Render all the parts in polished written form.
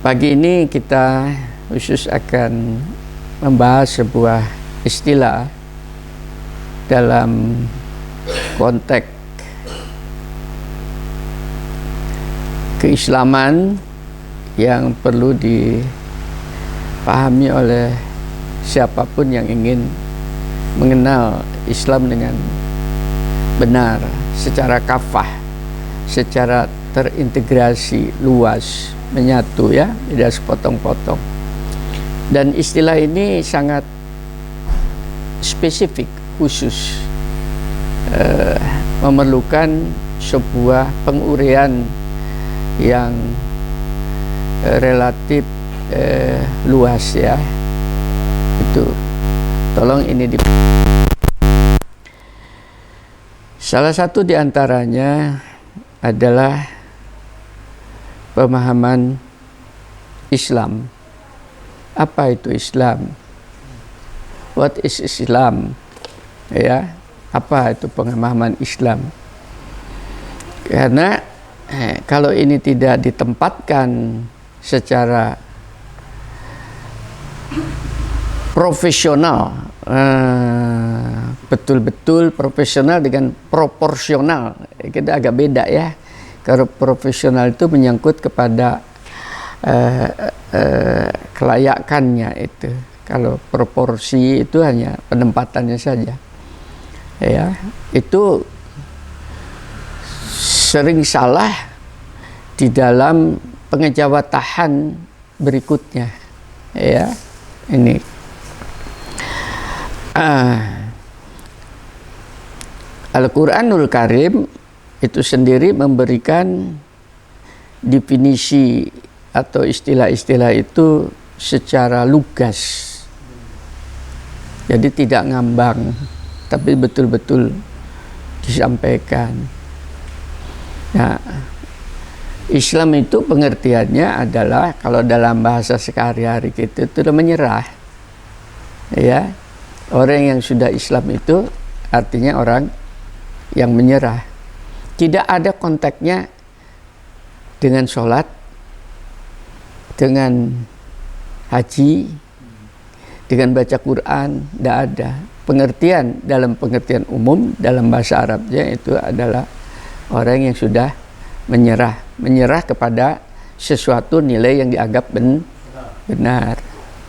Pagi ini kita khusus akan membahas sebuah istilah dalam konteks keislaman yang perlu dipahami oleh siapapun yang ingin mengenal Islam dengan benar, secara kafah, secara terintegrasi, luas, menyatu, ya, tidak sepotong-potong. Dan istilah ini sangat spesifik, khusus, memerlukan sebuah penguraian yang relatif luas, ya. Itu tolong ini salah satu diantaranya adalah pemahaman Islam. Apa itu Islam? What is Islam? Ya, apa itu pemahaman Islam? Karena kalau ini tidak ditempatkan secara profesional, betul-betul profesional dengan proporsional, kita agak beda, ya. Kalau profesional itu menyangkut kepada kelayakannya itu. Kalau proporsi itu hanya penempatannya saja, ya. Itu sering salah di dalam pengejawatahan berikutnya, ya. Ini Al-Quranul Karim itu sendiri memberikan definisi atau istilah-istilah itu secara lugas. Jadi tidak ngambang, tapi betul-betul disampaikan. Nah, Islam itu pengertiannya adalah, kalau dalam bahasa sehari-hari kita itu menyerah. Ya, orang yang sudah Islam itu artinya orang yang menyerah. Tidak ada konteksnya dengan sholat, dengan haji, dengan baca Quran, tidak ada. Pengertian dalam pengertian umum dalam bahasa Arabnya itu adalah orang yang sudah menyerah kepada sesuatu nilai yang dianggap benar.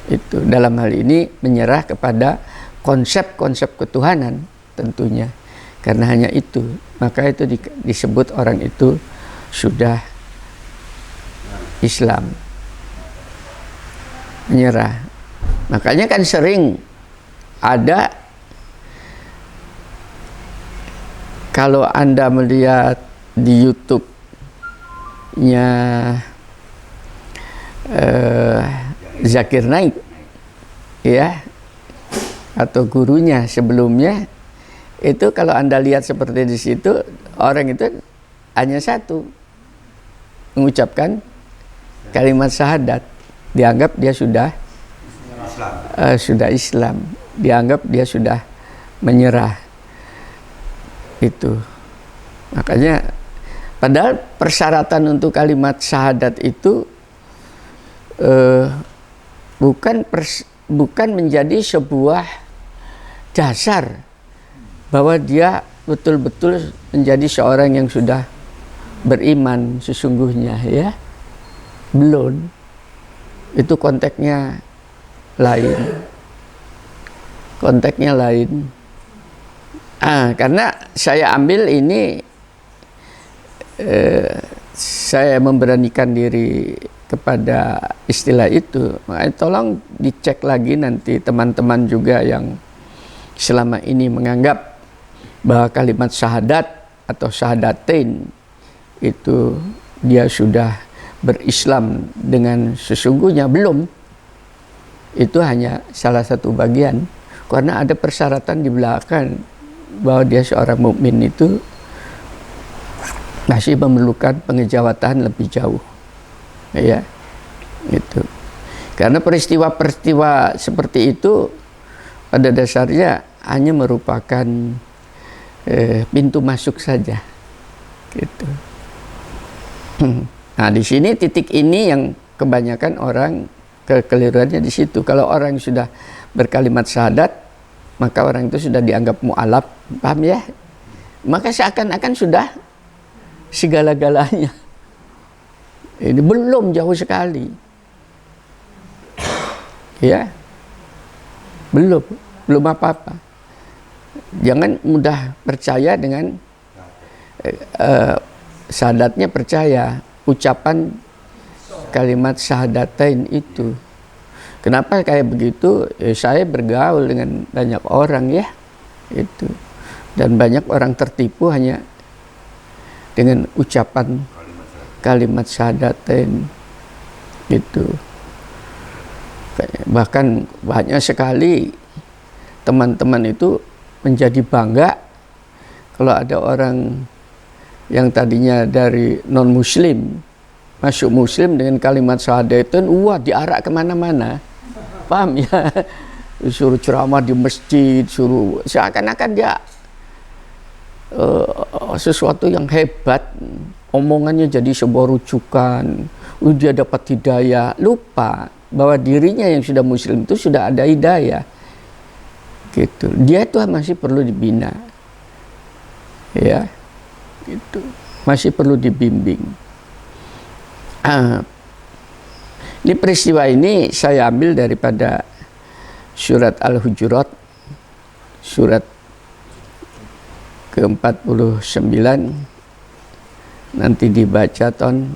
Itu dalam hal ini menyerah kepada konsep-konsep ketuhanan tentunya. Karena hanya itu, maka itu disebut orang itu sudah Islam, menyerah. Makanya kan sering ada, kalau Anda melihat di YouTube-nya Zakir Naik, ya, atau gurunya sebelumnya, itu kalau Anda lihat seperti di situ, orang itu hanya satu, mengucapkan kalimat syahadat, dianggap dia sudah Islam, dianggap dia sudah menyerah. Itu makanya, padahal persyaratan untuk kalimat syahadat itu bukan menjadi sebuah dasar bahwa dia betul-betul menjadi seorang yang sudah beriman sesungguhnya, ya. Belum. Itu konteksnya lain. Konteksnya lain. Karena saya ambil ini, saya memberanikan diri kepada istilah itu. Makanya tolong dicek lagi nanti teman-teman juga yang selama ini menganggap bahwa kalimat syahadat atau syahadatain itu dia sudah berislam dengan sesungguhnya. Belum. Itu hanya salah satu bagian, karena ada persyaratan di belakang bahwa dia seorang mukmin itu masih memerlukan pengejawatan lebih jauh, ya. Itu karena peristiwa-peristiwa seperti itu pada dasarnya hanya merupakan pintu masuk saja, gitu. Nah, di sini titik ini yang kebanyakan orang kekeliruannya di situ. Kalau orang sudah berkalimat syahadat, maka orang itu sudah dianggap mu'alaf, paham ya? Maka seakan-akan sudah segala-galanya. Ini belum, jauh sekali. Ya, belum apa-apa. Jangan mudah percaya dengan syahadatnya, percaya ucapan kalimat syahadatain itu. Kenapa kayak begitu? Saya bergaul dengan banyak orang ya, itu, dan banyak orang tertipu hanya dengan ucapan kalimat syahadatain itu. Bahkan banyak sekali teman-teman itu menjadi bangga kalau ada orang yang tadinya dari non muslim masuk muslim dengan kalimat syahadatain, wah diarak kemana-mana, paham ya? Suruh ceramah di masjid, suruh seakan-akan dia sesuatu yang hebat, omongannya jadi sebuah rujukan, dia dapat hidayah. Lupa bahwa dirinya yang sudah muslim itu sudah ada hidayah gitu. Dia tuh masih perlu dibina ya, gitu, masih perlu dibimbing. Ini peristiwa ini saya ambil daripada surat Al-Hujurat, surat ke-49, nanti dibaca ton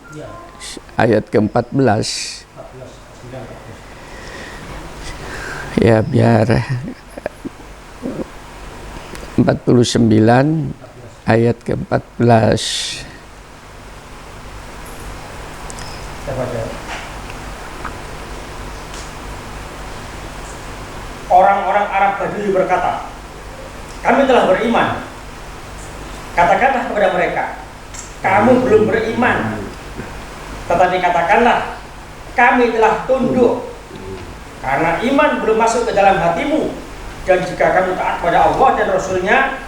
ayat ke-14 ya, biar 49 ayat ke-14. Orang-orang Arab Badui berkata, kami telah beriman. Katakanlah kepada mereka, kamu belum beriman. Tetapi katakanlah, kami telah tunduk. Karena iman belum masuk ke dalam hatimu. Dan jika kamu taat pada Allah dan Rasulnya,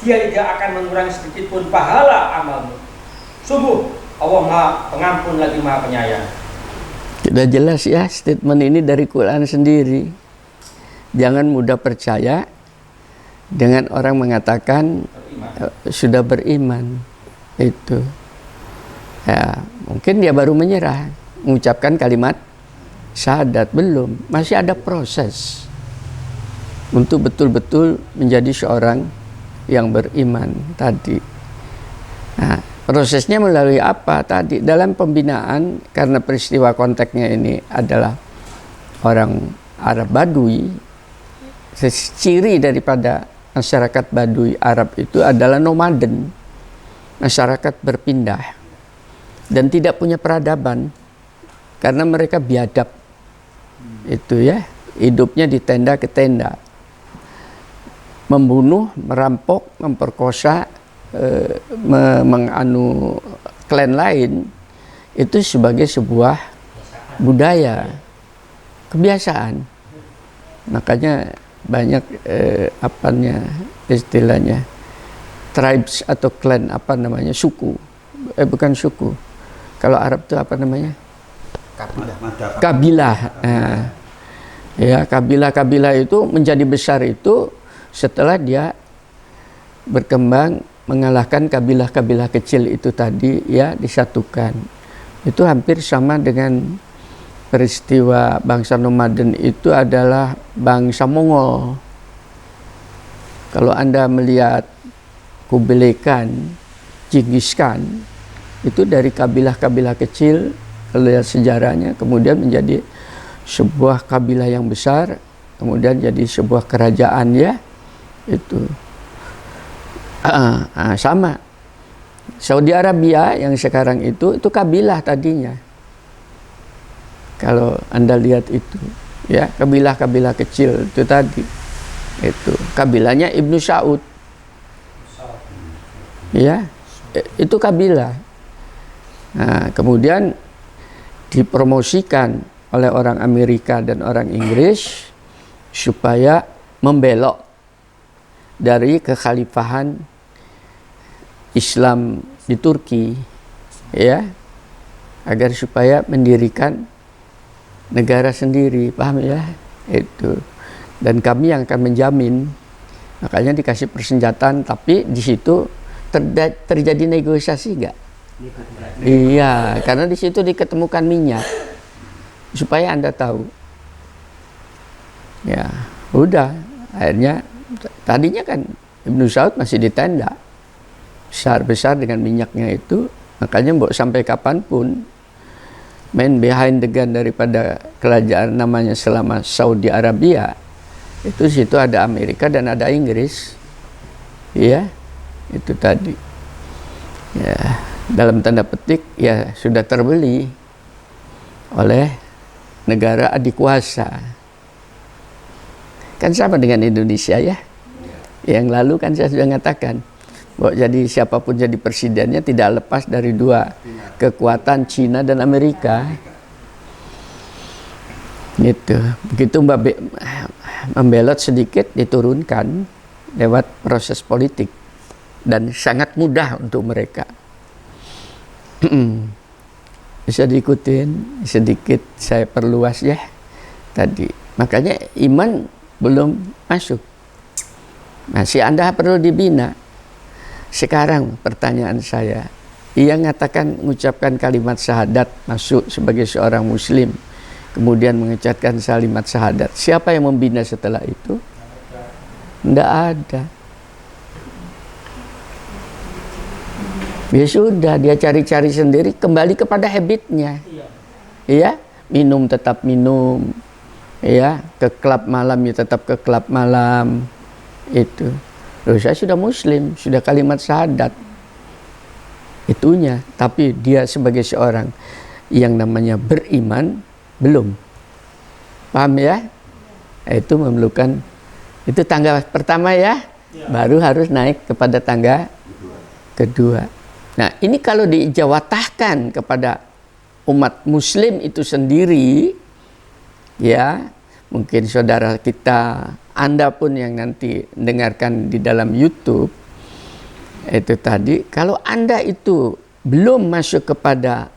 Dia tidak akan mengurangi sedikit pun pahala amalmu. Sungguh Allah Maha Pengampun lagi Maha Penyayang. Sudah jelas ya statement ini dari Quran sendiri. Jangan mudah percaya dengan orang mengatakan sudah beriman. Itu ya, mungkin dia baru menyerah, mengucapkan kalimat syahadat, belum, masih ada proses untuk betul-betul menjadi seorang yang beriman tadi. Nah, prosesnya melalui apa tadi? Dalam pembinaan, karena peristiwa konteksnya ini adalah orang Arab Badui. Ciri daripada masyarakat Badui Arab itu adalah nomaden, masyarakat berpindah dan tidak punya peradaban karena mereka biadab, itu ya, hidupnya di tenda ke tenda, membunuh, merampok, memperkosa, menganu klan lain, itu sebagai sebuah budaya, kebiasaan. Makanya banyak istilahnya tribes atau clan, suku, bukan suku, kalau Arab itu apa namanya, kabilah. Nah, ya, kabilah-kabilah itu menjadi besar itu setelah dia berkembang mengalahkan kabilah-kabilah kecil itu tadi ya, disatukan. Itu hampir sama dengan peristiwa bangsa nomaden itu adalah bangsa Mongol. Kalau Anda melihat Kublai Khan, Genghis Khan, itu dari kabilah-kabilah kecil, kalau lihat sejarahnya, kemudian menjadi sebuah kabilah yang besar, kemudian jadi sebuah kerajaan ya, itu. Sama. Saudi Arabia yang sekarang itu kabilah tadinya. Kalau Anda lihat itu, ya, kabilah-kabilah kecil itu tadi, itu kabilahnya Ibnu Saud, ya, itu kabilah. Nah, kemudian dipromosikan oleh orang Amerika dan orang Inggris supaya membelok dari kekhalifahan Islam di Turki, ya. agar supaya mendirikan negara sendiri, paham ya? Itu. Dan kami yang akan menjamin, makanya dikasih persenjataan, tapi di situ terjadi negosiasi enggak? Iya, karena di situ diketemukan minyak, supaya Anda tahu. Ya, udah, akhirnya tadinya kan Ibnu Saud masih di tenda besar-besar dengan minyaknya itu, makanya mbok sampai kapanpun main behind the gun daripada kerajaan namanya selama Saudi Arabia itu, situ ada Amerika dan ada Inggris, ya itu tadi ya, dalam tanda petik ya sudah terbeli oleh negara adik kuasa. Kan sama dengan Indonesia ya, yang lalu kan saya sudah mengatakan bahwa jadi siapapun jadi presidennya tidak lepas dari dua kekuatan, Cina dan Amerika. Gitu. Begitu membelot sedikit diturunkan lewat proses politik dan sangat mudah untuk mereka. Bisa diikutin sedikit, saya perluas ya tadi. Makanya iman belum masuk, masih Anda perlu dibina. Sekarang pertanyaan saya, ia mengatakan mengucapkan kalimat syahadat, masuk sebagai seorang muslim, kemudian mengucapkan kalimat syahadat, siapa yang membina setelah itu? Tidak ada. Ya sudah, dia cari-cari sendiri, kembali kepada habitnya. Iya, minum tetap minum, ya, ke klub malam ya tetap ke klub malam. Itu. Loh, saya sudah muslim, sudah kalimat syahadat. Itunya, tapi dia sebagai seorang yang namanya beriman belum. Paham ya? Itu memerlukan, itu tangga pertama ya, baru harus naik kepada tangga kedua. Nah, ini kalau dijawatahkan kepada umat muslim itu sendiri, ya, mungkin saudara kita, Anda pun yang nanti dengarkan di dalam YouTube, itu tadi, kalau Anda itu belum masuk kepada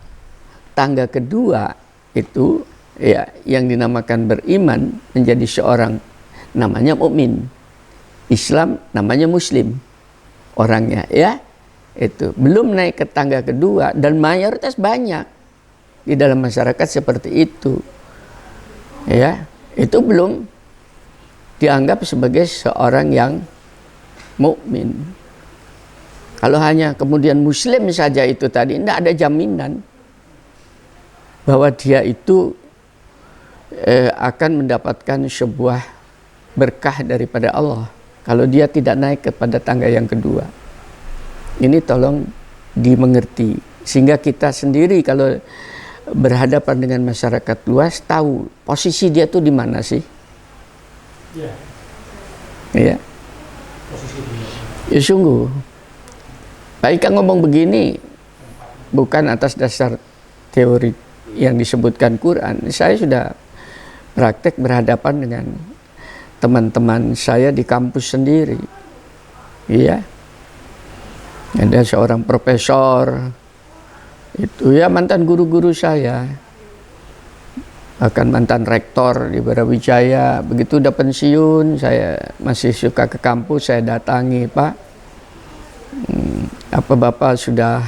tangga kedua, itu ya yang dinamakan beriman, menjadi seorang namanya mukmin, Islam namanya muslim orangnya, ya. Itu belum naik ke tangga kedua, dan mayoritas banyak di dalam masyarakat seperti itu. Ya, itu belum dianggap sebagai seorang yang mukmin. Kalau hanya kemudian muslim saja itu tadi, tidak ada jaminan bahwa dia itu akan mendapatkan sebuah berkah daripada Allah kalau dia tidak naik kepada tangga yang kedua. Ini tolong dimengerti, sehingga kita sendiri kalau berhadapan dengan masyarakat luas tahu posisi dia tuh di mana sih? Ya. Iya. Ya sungguh. Baik kan ngomong begini bukan atas dasar teori yang disebutkan Quran. Saya sudah praktek berhadapan dengan teman-teman saya di kampus sendiri. Iya. Ada seorang profesor, itu ya mantan guru-guru saya, bahkan mantan rektor di Brawijaya. Begitu udah pensiun, saya masih suka ke kampus, saya datangi, Pak, apa Bapak sudah,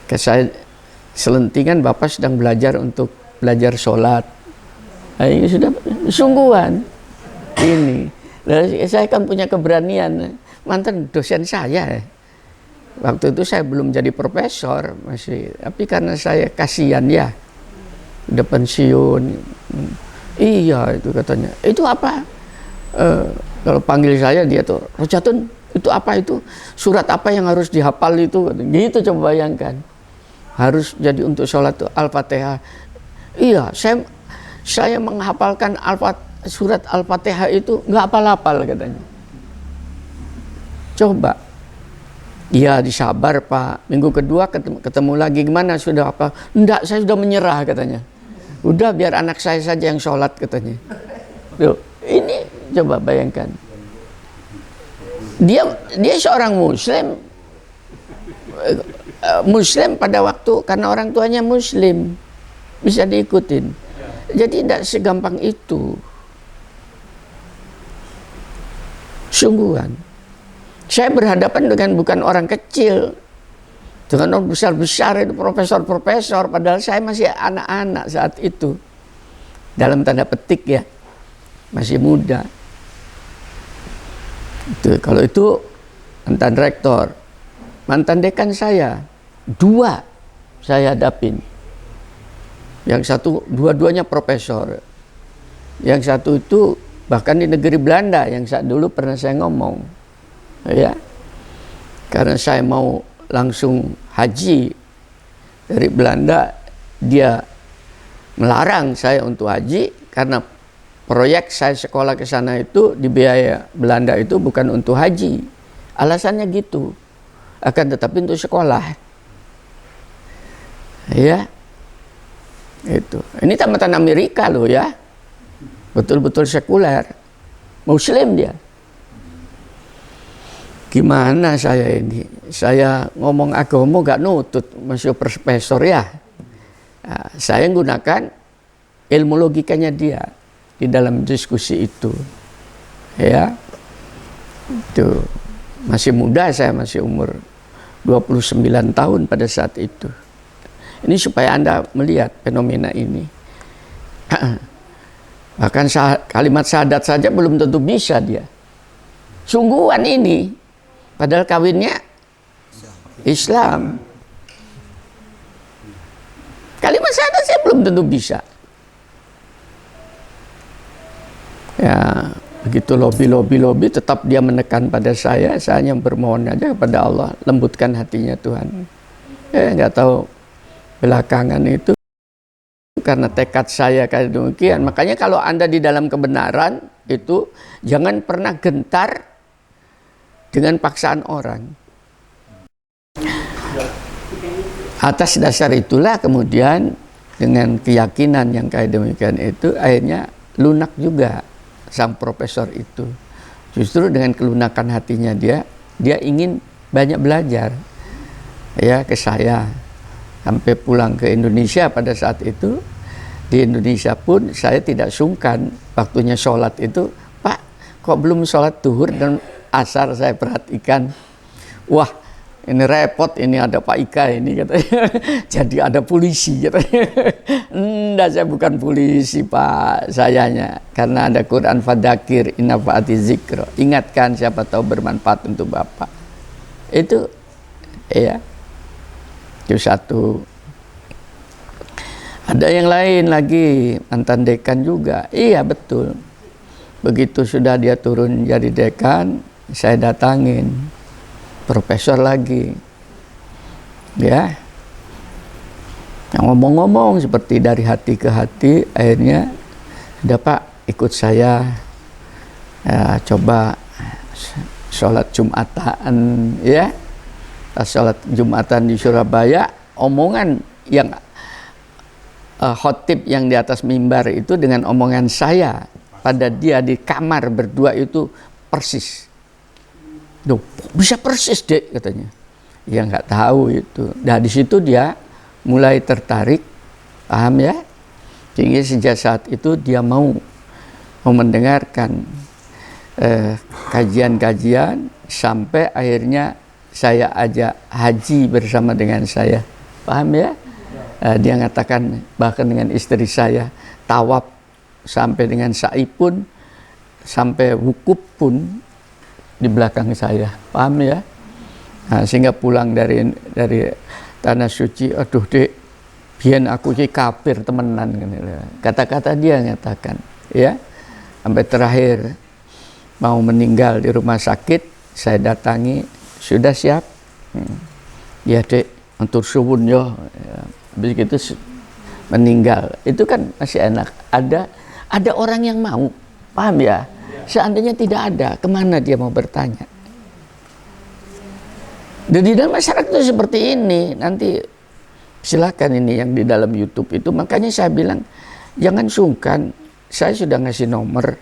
ke saya selentingan Bapak sedang belajar untuk belajar sholat. Nah, ini sudah sungguhan ini. Lalu saya kan punya keberanian, mantan dosen saya. Waktu itu saya belum jadi profesor masih, tapi karena saya kasihan ya, udah pensiun. Iya itu katanya. Itu apa? Kalau panggil saya dia tuh, Rojatun, itu apa itu? Surat apa yang harus dihafal itu? Gitu coba bayangkan. Harus jadi untuk sholat tuh Al-Fatihah. Iya, saya menghafalkan surat Al-Fatihah itu nggak hafal-hafal katanya. Coba. Iya disabar Pak, minggu kedua ketemu lagi, gimana sudah apa? Enggak, saya sudah menyerah katanya. Udah biar anak saya saja yang sholat katanya. Loh, ini coba bayangkan. Dia seorang muslim, Muslim pada waktu karena orang tuanya Muslim bisa diikutin. Jadi tidak segampang itu. Sungguhan. Saya berhadapan dengan bukan orang kecil, dengan orang besar-besar itu profesor-profesor, padahal saya masih anak-anak saat itu. Dalam tanda petik ya, masih muda. Itu, kalau itu mantan rektor, mantan dekan saya, 2 saya hadapin. Yang satu, dua-duanya profesor. Yang satu itu bahkan di negeri Belanda, yang saat dulu pernah saya ngomong, ya, karena saya mau langsung haji dari Belanda, dia melarang saya untuk haji karena proyek saya sekolah ke sana itu dibiaya Belanda itu bukan untuk haji, alasannya gitu, akan tetapi untuk sekolah, ya. Itu. Ini tamatan Amerika loh ya. Betul-betul sekuler. Muslim dia. Gimana saya ini? Saya ngomong agama gak nutut, masih profesor ya. Nah, saya menggunakan ilmu logikanya dia di dalam diskusi itu. Ya. Itu. Masih muda saya, masih umur 29 tahun pada saat itu. Ini supaya Anda melihat fenomena ini. Bahkan kalimat syahadat saja belum tentu bisa dia. Sungguhan ini. Padahal kawinnya Islam. Kalimat syahadat saya belum tentu bisa. Ya, begitu lobby tetap dia menekan pada saya hanya bermohon aja kepada Allah, lembutkan hatinya Tuhan. Nggak tahu belakangan itu karena tekad saya kayak demikian. Makanya kalau Anda di dalam kebenaran itu jangan pernah gentar dengan paksaan orang. Atas dasar itulah kemudian dengan keyakinan yang kayak demikian itu akhirnya lunak juga sang profesor itu. Justru dengan kelunakan hatinya dia ingin banyak belajar ya ke saya. Sampai pulang ke Indonesia pada saat itu, di Indonesia pun saya tidak sungkan waktunya sholat itu, Pak, kok belum sholat duhur dan asar saya perhatikan. Wah, ini repot, ini ada Pak Ika ini katanya. Jadi ada polisi katanya. Enggak, saya bukan polisi Pak, sayanya. Karena ada Quran Fadzakir inna fa'ati zikro. Ingatkan siapa tahu bermanfaat untuk Bapak. Itu ya. Itu satu. Ada yang lain lagi, mantan dekan juga. Iya betul. Begitu sudah dia turun jadi dekan, saya datangin. Profesor lagi. Ya. Yang ngomong-ngomong seperti dari hati ke hati, akhirnya udah Pak ikut saya. Ya, coba sholat Jumatan ya. Pas sholat Jumatan di Surabaya, omongan yang khotib yang di atas mimbar itu dengan omongan saya pada dia di kamar berdua itu persis. Duh, bisa persis Dek katanya. Ya nggak tahu itu. Nah di situ dia mulai tertarik, paham ya? Sehingga sejak saat itu dia mau mendengarkan kajian-kajian sampai akhirnya saya ajak haji bersama dengan saya, paham ya? Dia mengatakan bahkan dengan istri saya tawaf sampai dengan sa'i pun, sampai wukuf pun di belakang saya, paham ya? Nah, sehingga pulang dari tanah suci, aduh Dek, biyen aku ki kafir temenan, kata-kata dia mengatakan, ya, sampai terakhir mau meninggal di rumah sakit, saya datangi. Sudah siap? Ya Dek, untuk suwun yo. Begitu meninggal. Itu kan masih enak. Ada orang yang mau, paham ya? Seandainya tidak ada, kemana dia mau bertanya? Dan di dalam masyarakat itu seperti ini. Nanti silakan ini yang di dalam YouTube itu. Makanya saya bilang, jangan sungkan. Saya sudah ngasih nomor.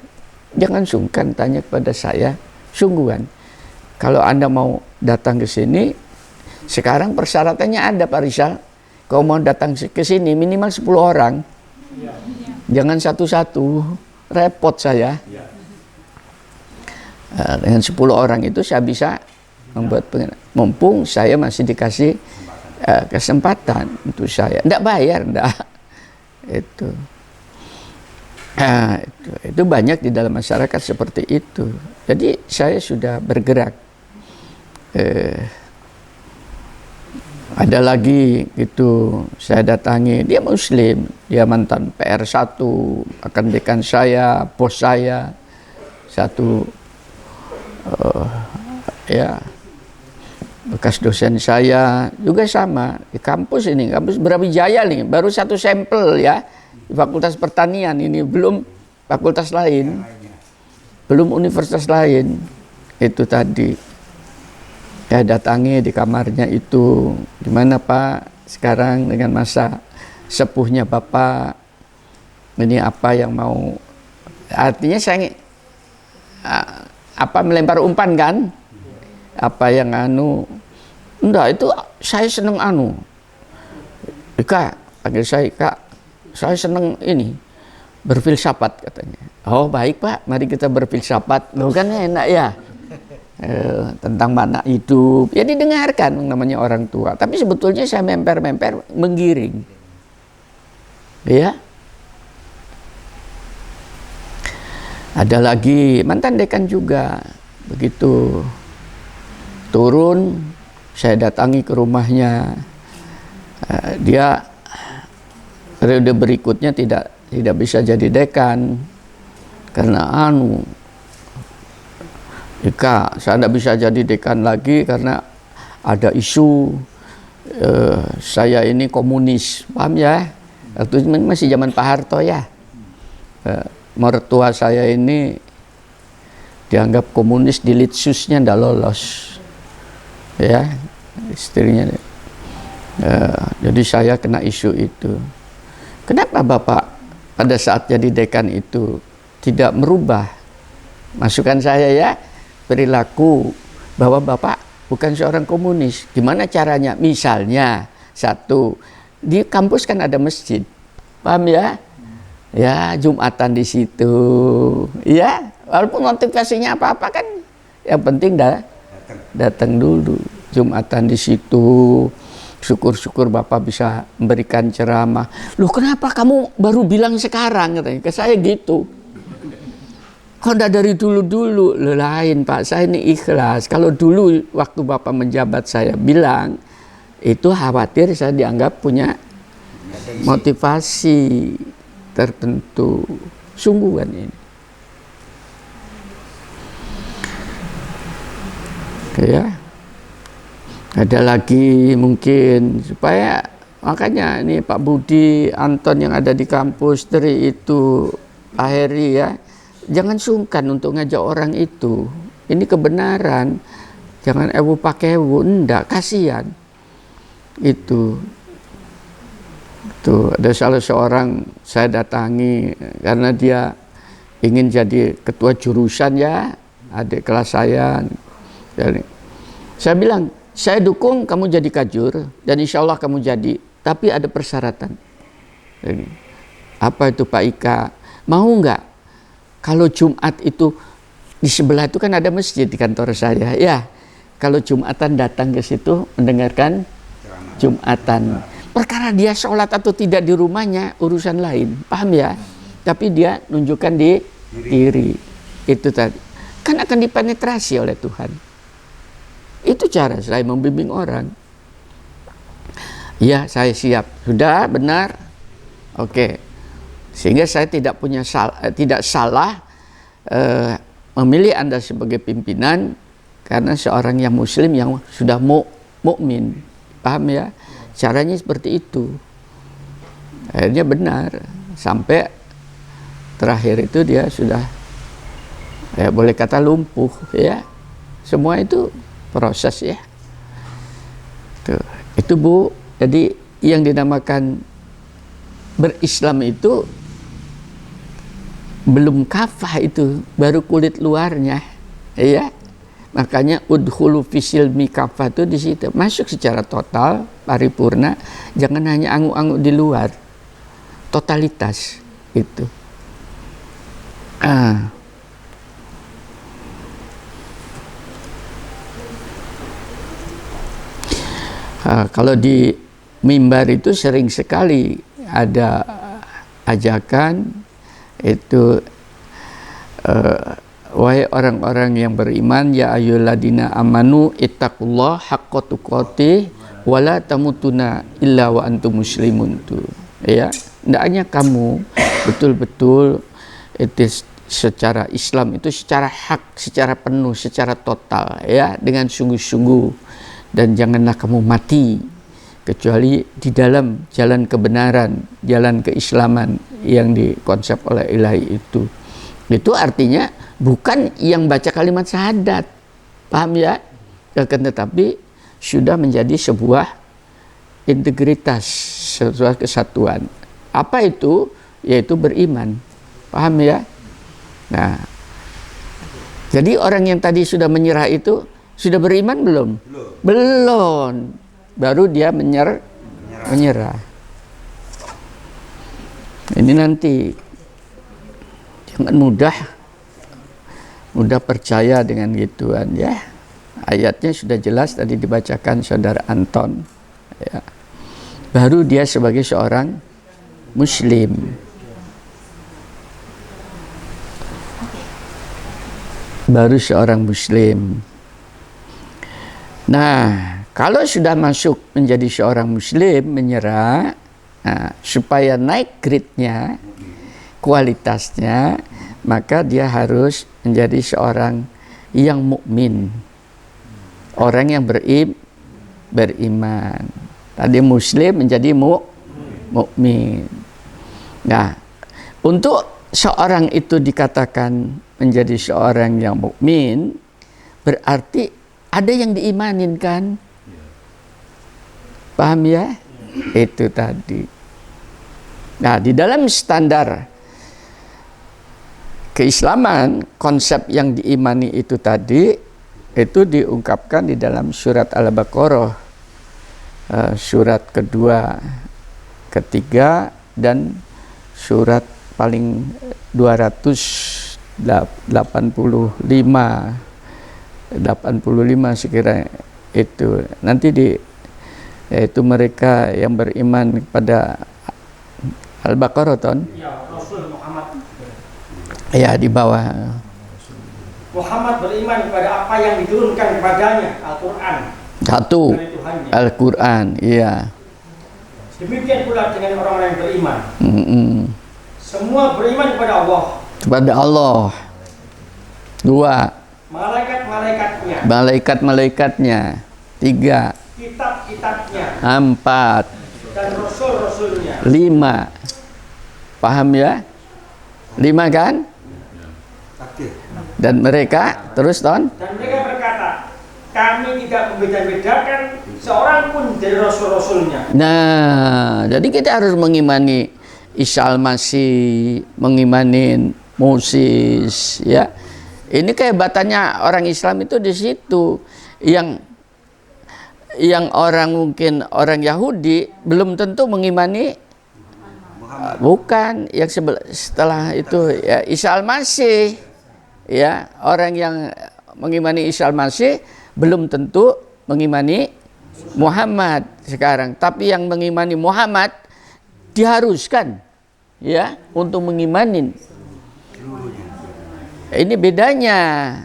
Jangan sungkan tanya kepada saya. Sungguhan. Kalau Anda mau datang ke sini, Sekarang persyaratannya ada Pak Rizal. Kau mau datang ke sini minimal 10 orang. Jangan satu-satu, repot saya. Dengan 10 orang itu saya bisa membuat mumpung saya masih dikasih kesempatan untuk saya. Enggak bayar, enggak. Itu banyak di dalam masyarakat seperti itu. Jadi saya sudah bergerak. Ada lagi gitu, saya datangi, dia Muslim, dia mantan PR1, akan dekan saya, bos saya, satu bekas dosen saya juga sama di kampus ini, kampus Brawijaya nih, baru satu sampel ya di Fakultas Pertanian ini, belum fakultas lain, belum universitas lain. Itu tadi saya datangi di kamarnya itu, gimana Pak sekarang dengan masa sepuhnya Bapak, ini apa yang mau, artinya saya melempar umpan kan, apa yang enggak, itu saya seneng Kak, panggil saya Kak, saya seneng ini berfilsafat katanya. Oh baik Pak, mari kita berfilsafat. Loh kan enak ya, tentang makna hidup ya, didengarkan namanya orang tua. Tapi sebetulnya saya memper menggiring ya. Ada lagi mantan dekan juga, begitu turun saya datangi ke rumahnya, dia periode berikutnya tidak bisa jadi dekan karena saya tidak bisa jadi dekan lagi karena ada isu saya ini komunis, paham ya? Waktu itu masih zaman Pak Harto ya. Mertua saya ini dianggap komunis, di litsusnya tidak lolos, ya istrinya. Jadi saya kena isu itu. Kenapa Bapak pada saat jadi dekan itu tidak merubah masukan saya ya, perilaku bahwa Bapak bukan seorang komunis? Gimana caranya? Misalnya satu, di kampus kan ada masjid, paham ya? Ya Jumatan di situ, ya walaupun motivasinya apa-apa kan, yang penting datang dulu Jumatan di situ. Syukur-syukur Bapak bisa memberikan ceramah. Loh kenapa kamu baru bilang sekarang, katanya ke saya gitu. Kok enggak dari dulu-dulu? Lain Pak, saya ini ikhlas. Kalau dulu waktu Bapak menjabat saya bilang, itu khawatir saya dianggap punya motivasi tertentu. Sungguhan ini. Ya. Ada lagi mungkin supaya, makanya ini Pak Budi, Anton yang ada di kampus, Tri itu, Pak Heri ya, jangan sungkan untuk ngajak orang itu. Ini kebenaran, jangan ewu pakai ewu, enggak, kasihan. Itu ada salah seorang saya datangi karena dia ingin jadi ketua jurusan ya, adik kelas saya. Jadi, saya bilang, saya dukung kamu jadi kajur dan insya Allah kamu jadi, tapi ada persyaratan. Jadi, apa itu Pak Ika? Mau nggak kalau Jumat itu di sebelah itu kan ada masjid di kantor saya, ya. Kalau Jumatan datang ke situ mendengarkan Jumatan. Perkara dia sholat atau tidak di rumahnya urusan lain, paham ya? Tapi dia nunjukkan di diri itu tadi, kan akan dipenetrasi oleh Tuhan. Itu cara saya membimbing orang. Ya, saya siap. Sudah benar. Oke. Sehingga saya tidak salah memilih Anda sebagai pimpinan karena seorang yang muslim yang sudah mukmin. Paham ya? Caranya seperti itu. Akhirnya benar. Sampai terakhir itu dia sudah boleh kata lumpuh ya. Semua itu proses ya. Itu Bu, jadi yang dinamakan berislam itu belum kafah, itu baru kulit luarnya ya. Makanya udhulu fisilmi kafah itu di situ. Masuk secara total, paripurna, jangan hanya angguk-angguk di luar. Totalitas itu. Kalau di mimbar itu sering sekali ada ajakan itu, wahai orang-orang yang beriman, ya ayyuhalladzina amanu ittaqullah haqqa tuqatih wala tamutuna illa wa antum muslimun tuh. Ya, hendaknya kamu betul-betul itu secara Islam itu secara hak, secara penuh, secara total, ya, dengan sungguh-sungguh, dan janganlah kamu mati kecuali di dalam jalan kebenaran, jalan keislaman yang dikonsep oleh Ilahi itu. Itu artinya bukan yang baca kalimat syahadat, paham ya? Akan tetapi sudah menjadi sebuah integritas, sebuah kesatuan. Apa itu? Yaitu beriman, paham ya? Nah, jadi orang yang tadi sudah menyerah itu sudah beriman belum? Belum. Baru dia menyerah. Ini nanti jangan mudah percaya dengan gituan ya. Ayatnya sudah jelas tadi dibacakan saudara Anton. Ya. Baru dia sebagai seorang Muslim. Baru seorang Muslim. Nah, kalau sudah masuk menjadi seorang Muslim, menyerah, supaya naik grade-nya, kualitasnya, maka dia harus menjadi seorang yang mukmin, orang yang beriman. Tadi Muslim menjadi mukmin. Nah, untuk seorang itu dikatakan menjadi seorang yang mukmin, berarti ada yang diimanin kan? Paham ya? Itu tadi. Nah, di dalam standar keislaman, konsep yang diimani itu tadi, itu diungkapkan di dalam surat Al-Baqarah, surat kedua, ketiga, dan surat paling 285 sekira itu. Nanti yaitu mereka yang beriman kepada Al-Baqarah ton. Ya, Rasul Muhammad. Ya, di bawah. Muhammad beriman kepada apa yang diturunkan kepadanya, Al-Quran. Satu, Al-Quran, iya. Demikian pula dengan orang-orang yang beriman. Semua beriman kepada Allah. Kepada Allah. Dua, Malaikat-malaikatnya. Malaikat-malaikatnya. Tiga, Kitab-kitabnya. Empat, Dan Rasul-Rasulnya. lima. Paham ya? Lima kan? Dan mereka terus ton? Dan mereka berkata, kami tidak membeda-bedakan seorang pun dari Rasul-Rasulnya. Nah, jadi kita harus mengimani Isa Al-Masih, mengimani Moses, ya. Ini kehebatannya orang Islam itu di situ. Yang orang mungkin orang Yahudi belum tentu mengimani bukan yang setelah itu ya Isa Al-Masih. Ya, orang yang mengimani Isa Al-Masih belum tentu mengimani Muhammad sekarang, tapi yang mengimani Muhammad diharuskan ya untuk mengimanin. Ini bedanya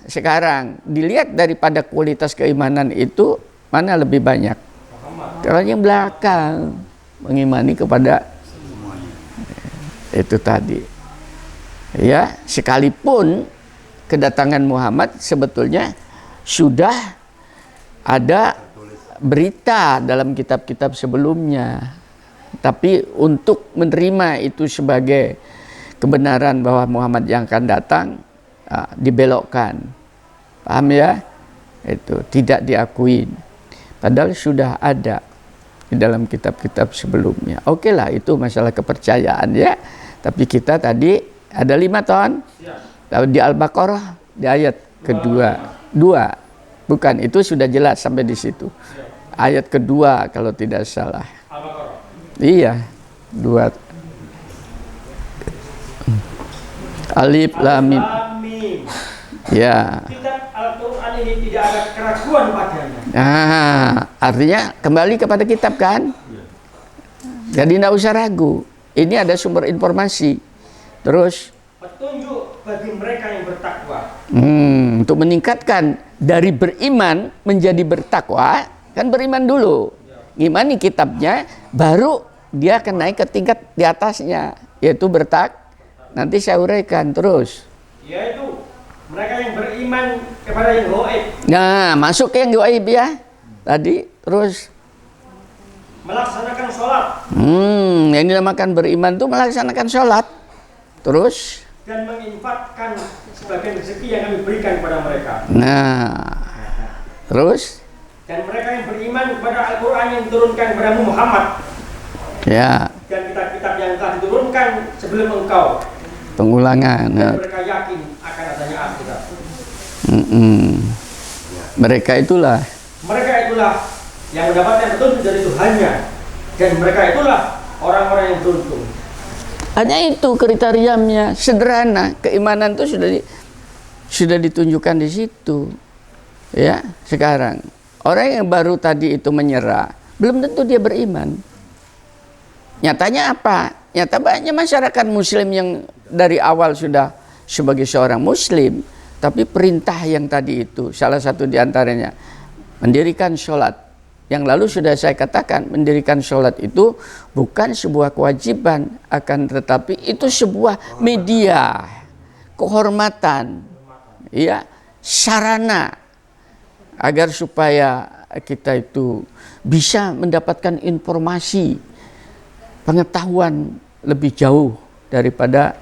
sekarang. Dilihat daripada kualitas keimanan itu mana lebih banyak. Kalau yang belakang mengimani kepada itu tadi. Ya, sekalipun kedatangan Muhammad sebetulnya sudah ada berita dalam kitab-kitab sebelumnya. Tapi untuk menerima itu sebagai kebenaran bahwa Muhammad yang akan datang, dibelokkan. Paham ya? Itu tidak diakui. Padahal sudah ada di dalam kitab-kitab sebelumnya. Oke lah, itu masalah kepercayaan ya. Tapi kita tadi ada 5 ton. Di Al-Baqarah di ayat kedua, 2 Bukan, itu sudah jelas sampai di situ. Ayat kedua kalau tidak salah. Al-Baqarah. Iya, 2. Alif Lam Mim. Mim. Ya. Kitab Al-Quran ini tidak ada keraguan padanya. Nah, artinya kembali kepada kitab kan? Jadi tidak usah ragu. Ini ada sumber informasi. Terus Petunjuk bagi mereka yang bertakwa. untuk meningkatkan dari beriman menjadi bertakwa, kan beriman dulu. Ngimani kitabnya, baru dia akan naik ke tingkat di atasnya, yaitu Nanti saya uraikan terus. Yaitu mereka yang beriman kepada yang gaib. Nah, masuk ke yang gaib ya. Tadi terus. Melaksanakan sholat. Yang dinamakan beriman itu melaksanakan sholat. Terus. Dan menginfakkan sebagian rezeki yang kami berikan kepada mereka. Nah, terus. Dan mereka yang beriman kepada Al-Quran yang diturunkan kepada Muhammad. Ya. Dan kitab-kitab yang telah diturunkan sebelum engkau. Pengulangan. Dan mereka yakin akan adanya akhirat. Mereka itulah yang mendapatkan petunjuk dari Tuhannya, dan mereka itulah orang-orang yang beruntung. Hanya itu kriterianya, sederhana. Keimanan itu sudah ditunjukkan di situ. Ya, sekarang orang yang baru tadi itu menyerah, belum tentu dia beriman. Nyatanya apa? Nyata banyak masyarakat muslim yang dari awal sudah sebagai seorang muslim, tapi perintah yang tadi itu, salah satu diantaranya, mendirikan sholat. Yang lalu sudah saya katakan, mendirikan sholat itu bukan sebuah kewajiban, akan tetapi itu sebuah media, kehormatan, ya, sarana, agar supaya kita itu bisa mendapatkan informasi, pengetahuan lebih jauh daripada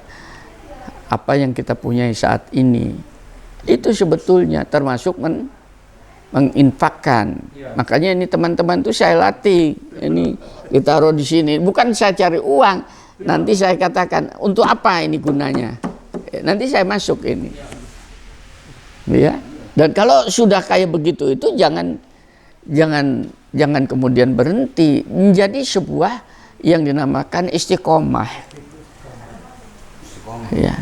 apa yang kita punyai saat ini. Itu sebetulnya termasuk menginfakkan. Makanya ini teman-teman tuh saya latih. Ini ditaruh di sini. Bukan saya cari uang. Nanti saya katakan untuk apa ini gunanya. Nanti saya masuk ini. Ya. Dan kalau sudah kayak begitu itu jangan kemudian berhenti. Menjadi sebuah yang dinamakan istiqomah. Ya.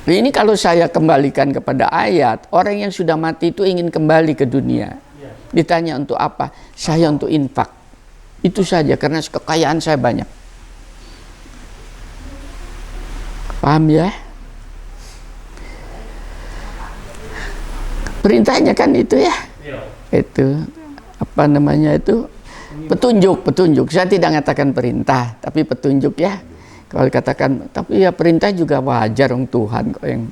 Ini kalau saya kembalikan kepada ayat, orang yang sudah mati itu ingin kembali ke dunia. Ditanya untuk apa? Saya untuk infak. Itu saja, karena kekayaan saya banyak. Paham ya? Perintahnya kan itu ya. Itu apa namanya itu? Petunjuk. Saya tidak mengatakan perintah, tapi petunjuk ya. Kalau katakan, tapi ya perintah juga wajar orang Tuhan kok yang.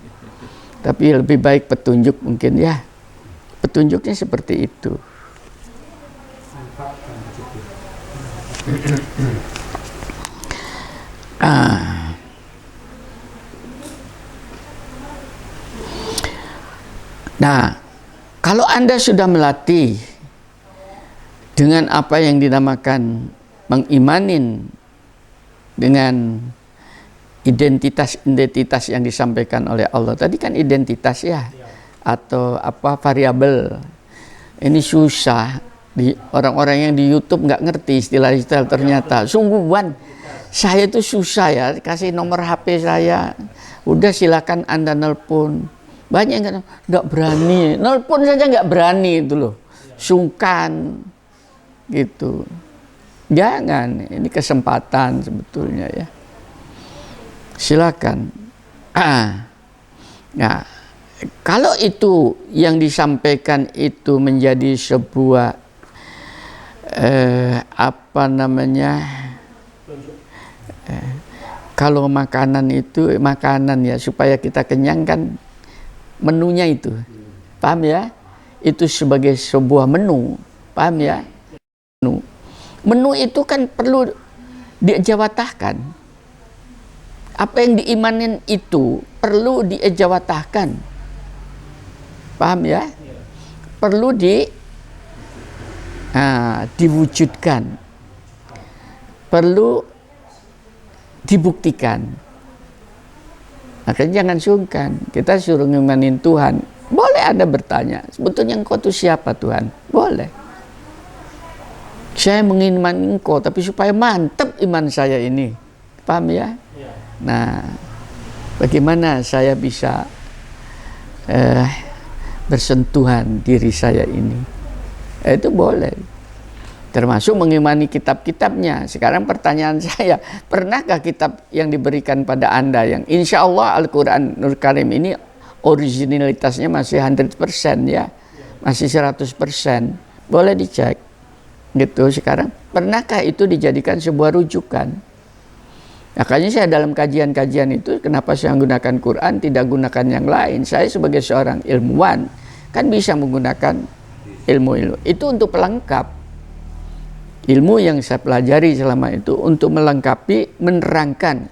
Tapi lebih baik petunjuk mungkin ya. Petunjuknya seperti itu. Nah, kalau Anda sudah melatih dengan apa yang dinamakan mengimanin dengan identitas yang disampaikan oleh Allah. Tadi kan identitas ya, atau apa variabel. Ini susah. Orang-orang yang di YouTube nggak ngerti istilah-istilah ternyata. Sungguhan, saya itu susah ya, kasih nomor HP saya. Udah silakan Anda nelpon. Banyak yang nggak berani. Nelpon saja nggak berani itu loh. Sungkan gitu. Jangan, ini kesempatan sebetulnya ya. Silakan. Nah, kalau itu yang disampaikan itu menjadi sebuah kalau makanan itu makanan ya supaya kita kenyang kan menunya itu. Paham ya? Itu sebagai sebuah menu. Paham ya? Menu itu kan perlu diejawatahkan. Apa yang diimanin itu perlu diejawatahkan. Paham ya? Perlu diwujudkan. Perlu dibuktikan. Makanya jangan sungkan. Kita suruh ngimanin Tuhan. Boleh Anda bertanya, sebetulnya engkau itu siapa Tuhan? Boleh. Saya mengiman engkau, tapi supaya mantap iman saya ini. Paham ya? Nah, bagaimana saya bisa bersentuhan diri saya ini? Itu boleh. Termasuk mengimani kitab-kitabnya. Sekarang pertanyaan saya, pernahkah kitab yang diberikan pada Anda yang insya Allah Al-Quran Nur Karim ini originalitasnya masih 100% ya, masih 100%, boleh dicek gitu. Sekarang pernahkah itu dijadikan sebuah rujukan? Makanya saya dalam kajian-kajian itu, kenapa saya menggunakan Quran, tidak gunakan yang lain. Saya sebagai seorang ilmuwan kan bisa menggunakan ilmu-ilmu itu untuk pelengkap ilmu yang saya pelajari selama itu, untuk melengkapi, menerangkan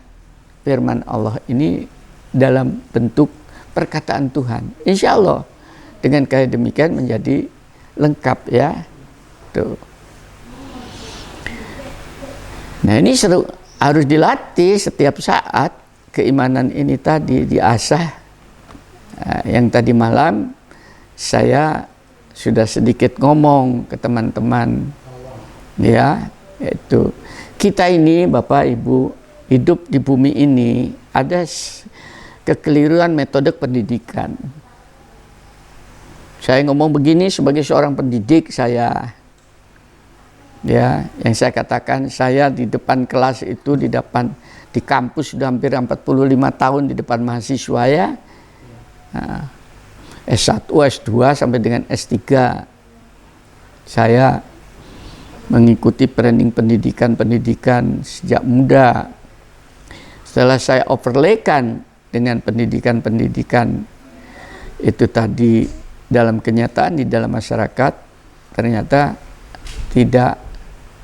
firman Allah ini dalam bentuk perkataan Tuhan. Insya Allah dengan kayak demikian menjadi lengkap ya. Tuh. Nah ini seru, harus dilatih setiap saat. Keimanan ini tadi diasah. Yang tadi malam saya sudah sedikit ngomong ke teman-teman ya, itu kita ini Bapak Ibu hidup di bumi ini ada kekeliruan metode pendidikan. Saya ngomong begini sebagai seorang pendidik saya, ya, yang saya katakan saya di depan kelas itu, di kampus sudah hampir 45 tahun di depan mahasiswa ya. Nah, S1, S2 sampai dengan S3 saya mengikuti training pendidikan sejak muda. Setelah saya overlaykan dengan pendidikan itu tadi dalam kenyataan di dalam masyarakat, ternyata tidak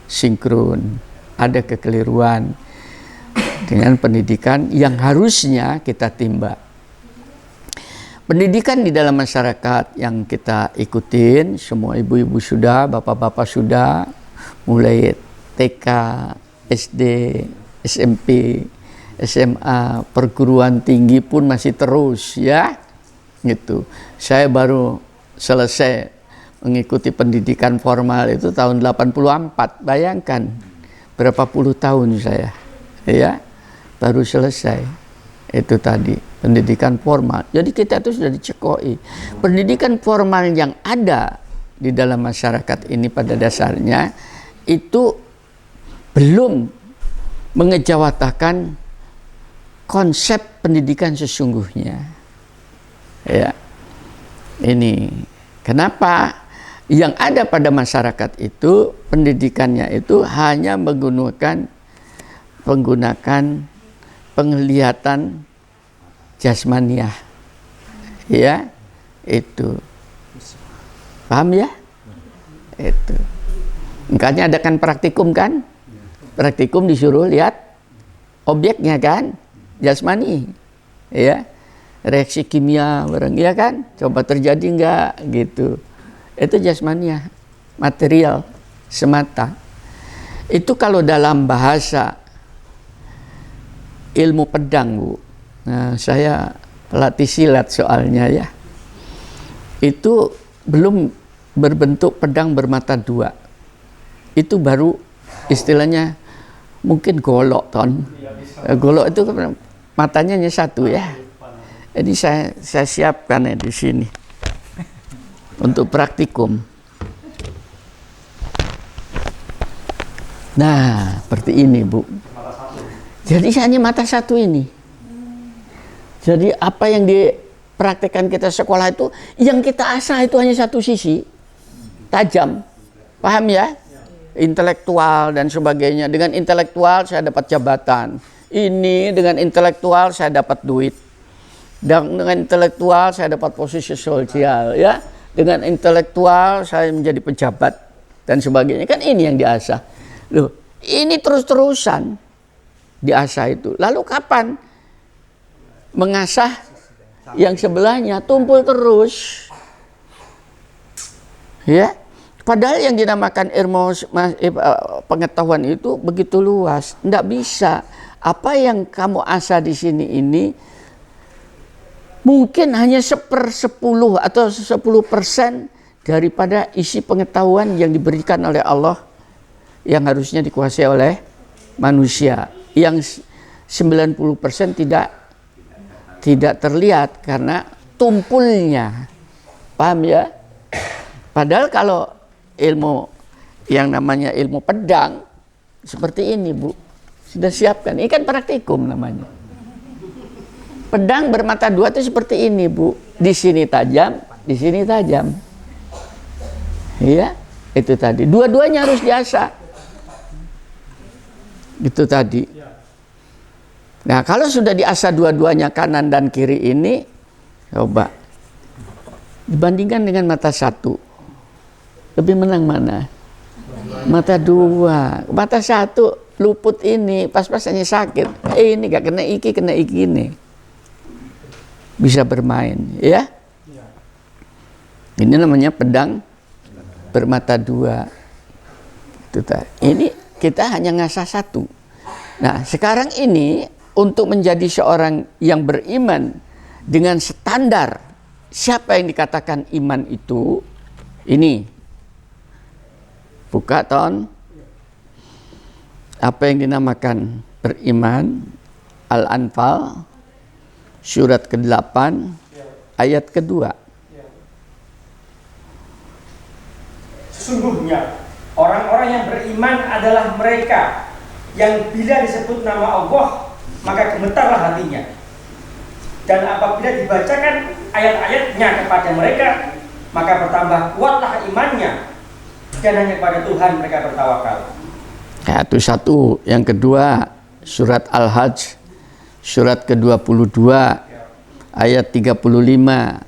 sinkron, ada kekeliruan dengan pendidikan yang harusnya kita timba. Pendidikan di dalam masyarakat yang kita ikutin, semua ibu-ibu sudah, bapak-bapak sudah, mulai TK, SD, SMP, SMA, perguruan tinggi pun masih terus ya, gitu. Saya baru selesai mengikuti pendidikan formal itu tahun 84, bayangkan berapa puluh tahun saya, ya, baru selesai itu tadi pendidikan formal. Jadi kita itu sudah dicekoi. Pendidikan formal yang ada di dalam masyarakat ini pada dasarnya itu belum mengejawatakan konsep pendidikan sesungguhnya. Ya. Ini kenapa yang ada pada masyarakat itu pendidikannya itu hanya menggunakan penglihatan jasmaniah. Ya, itu. Paham ya? Itu. Makanya adakan praktikum kan? Praktikum disuruh lihat objeknya kan? Jasmani. Ya. Reaksi kimia bareng, ya kan? Coba terjadi enggak gitu. Itu jasmaniah, material semata. Itu kalau dalam bahasa ilmu pedang, Bu. Nah, saya pelatih silat soalnya ya. Itu belum berbentuk pedang bermata dua. Itu baru istilahnya mungkin golok ton. Golok itu matanya hanya satu ya. Jadi saya siapkan ya di sini untuk praktikum. Nah, seperti ini, Bu. Jadi hanya mata satu ini. Jadi apa yang dipraktekkan kita sekolah itu, yang kita asah itu hanya satu sisi, tajam. Paham ya? Intelektual dan sebagainya. Dengan intelektual saya dapat jabatan. Ini dengan intelektual saya dapat duit. Dan dengan intelektual saya dapat posisi sosial, ya. Dengan intelektual saya menjadi pejabat dan sebagainya. Kan ini yang diasah. Loh, ini terus-terusan diasah itu. Lalu kapan mengasah yang sebelahnya? Tumpul terus. Ya. Padahal yang dinamakan ilmu pengetahuan itu begitu luas. Tidak bisa. Apa yang kamu asah di sini ini mungkin hanya 1/10 atau 10% daripada isi pengetahuan yang diberikan oleh Allah yang harusnya dikuasai oleh manusia. Yang 90% tidak terlihat karena tumpulnya. Paham ya? Padahal kalau ilmu yang namanya ilmu pedang seperti ini, Bu, sudah siapkan. Ini kan praktikum namanya. Pedang bermata dua itu seperti ini, Bu. Di sini tajam, di sini tajam. Iya, itu tadi. Dua-duanya harus diasah. Itu tadi. Nah, kalau sudah diasah dua-duanya kanan dan kiri ini, coba dibandingkan dengan mata satu, lebih menang mana? Mata dua. Mata satu luput ini pas-pasannya sakit. Ini gak kena iki ini. Bisa bermain, ya. Ini namanya pedang bermata dua. Itu tadi. Ini kita hanya ngasah satu. Nah, sekarang ini untuk menjadi seorang yang beriman dengan standar siapa yang dikatakan iman itu, ini buka ton apa yang dinamakan beriman, Al-Anfal surat ke-8 ayat kedua. Sesungguhnya orang-orang yang beriman adalah mereka yang bila disebut nama Allah maka gemetarlah hatinya, dan apabila dibacakan ayat-ayatnya kepada mereka maka bertambah kuatlah imannya, dan hanya kepada Tuhan mereka bertawakal. Ya, itu satu. Yang kedua, surat Al-Hajj surat ke-22 ayat 35,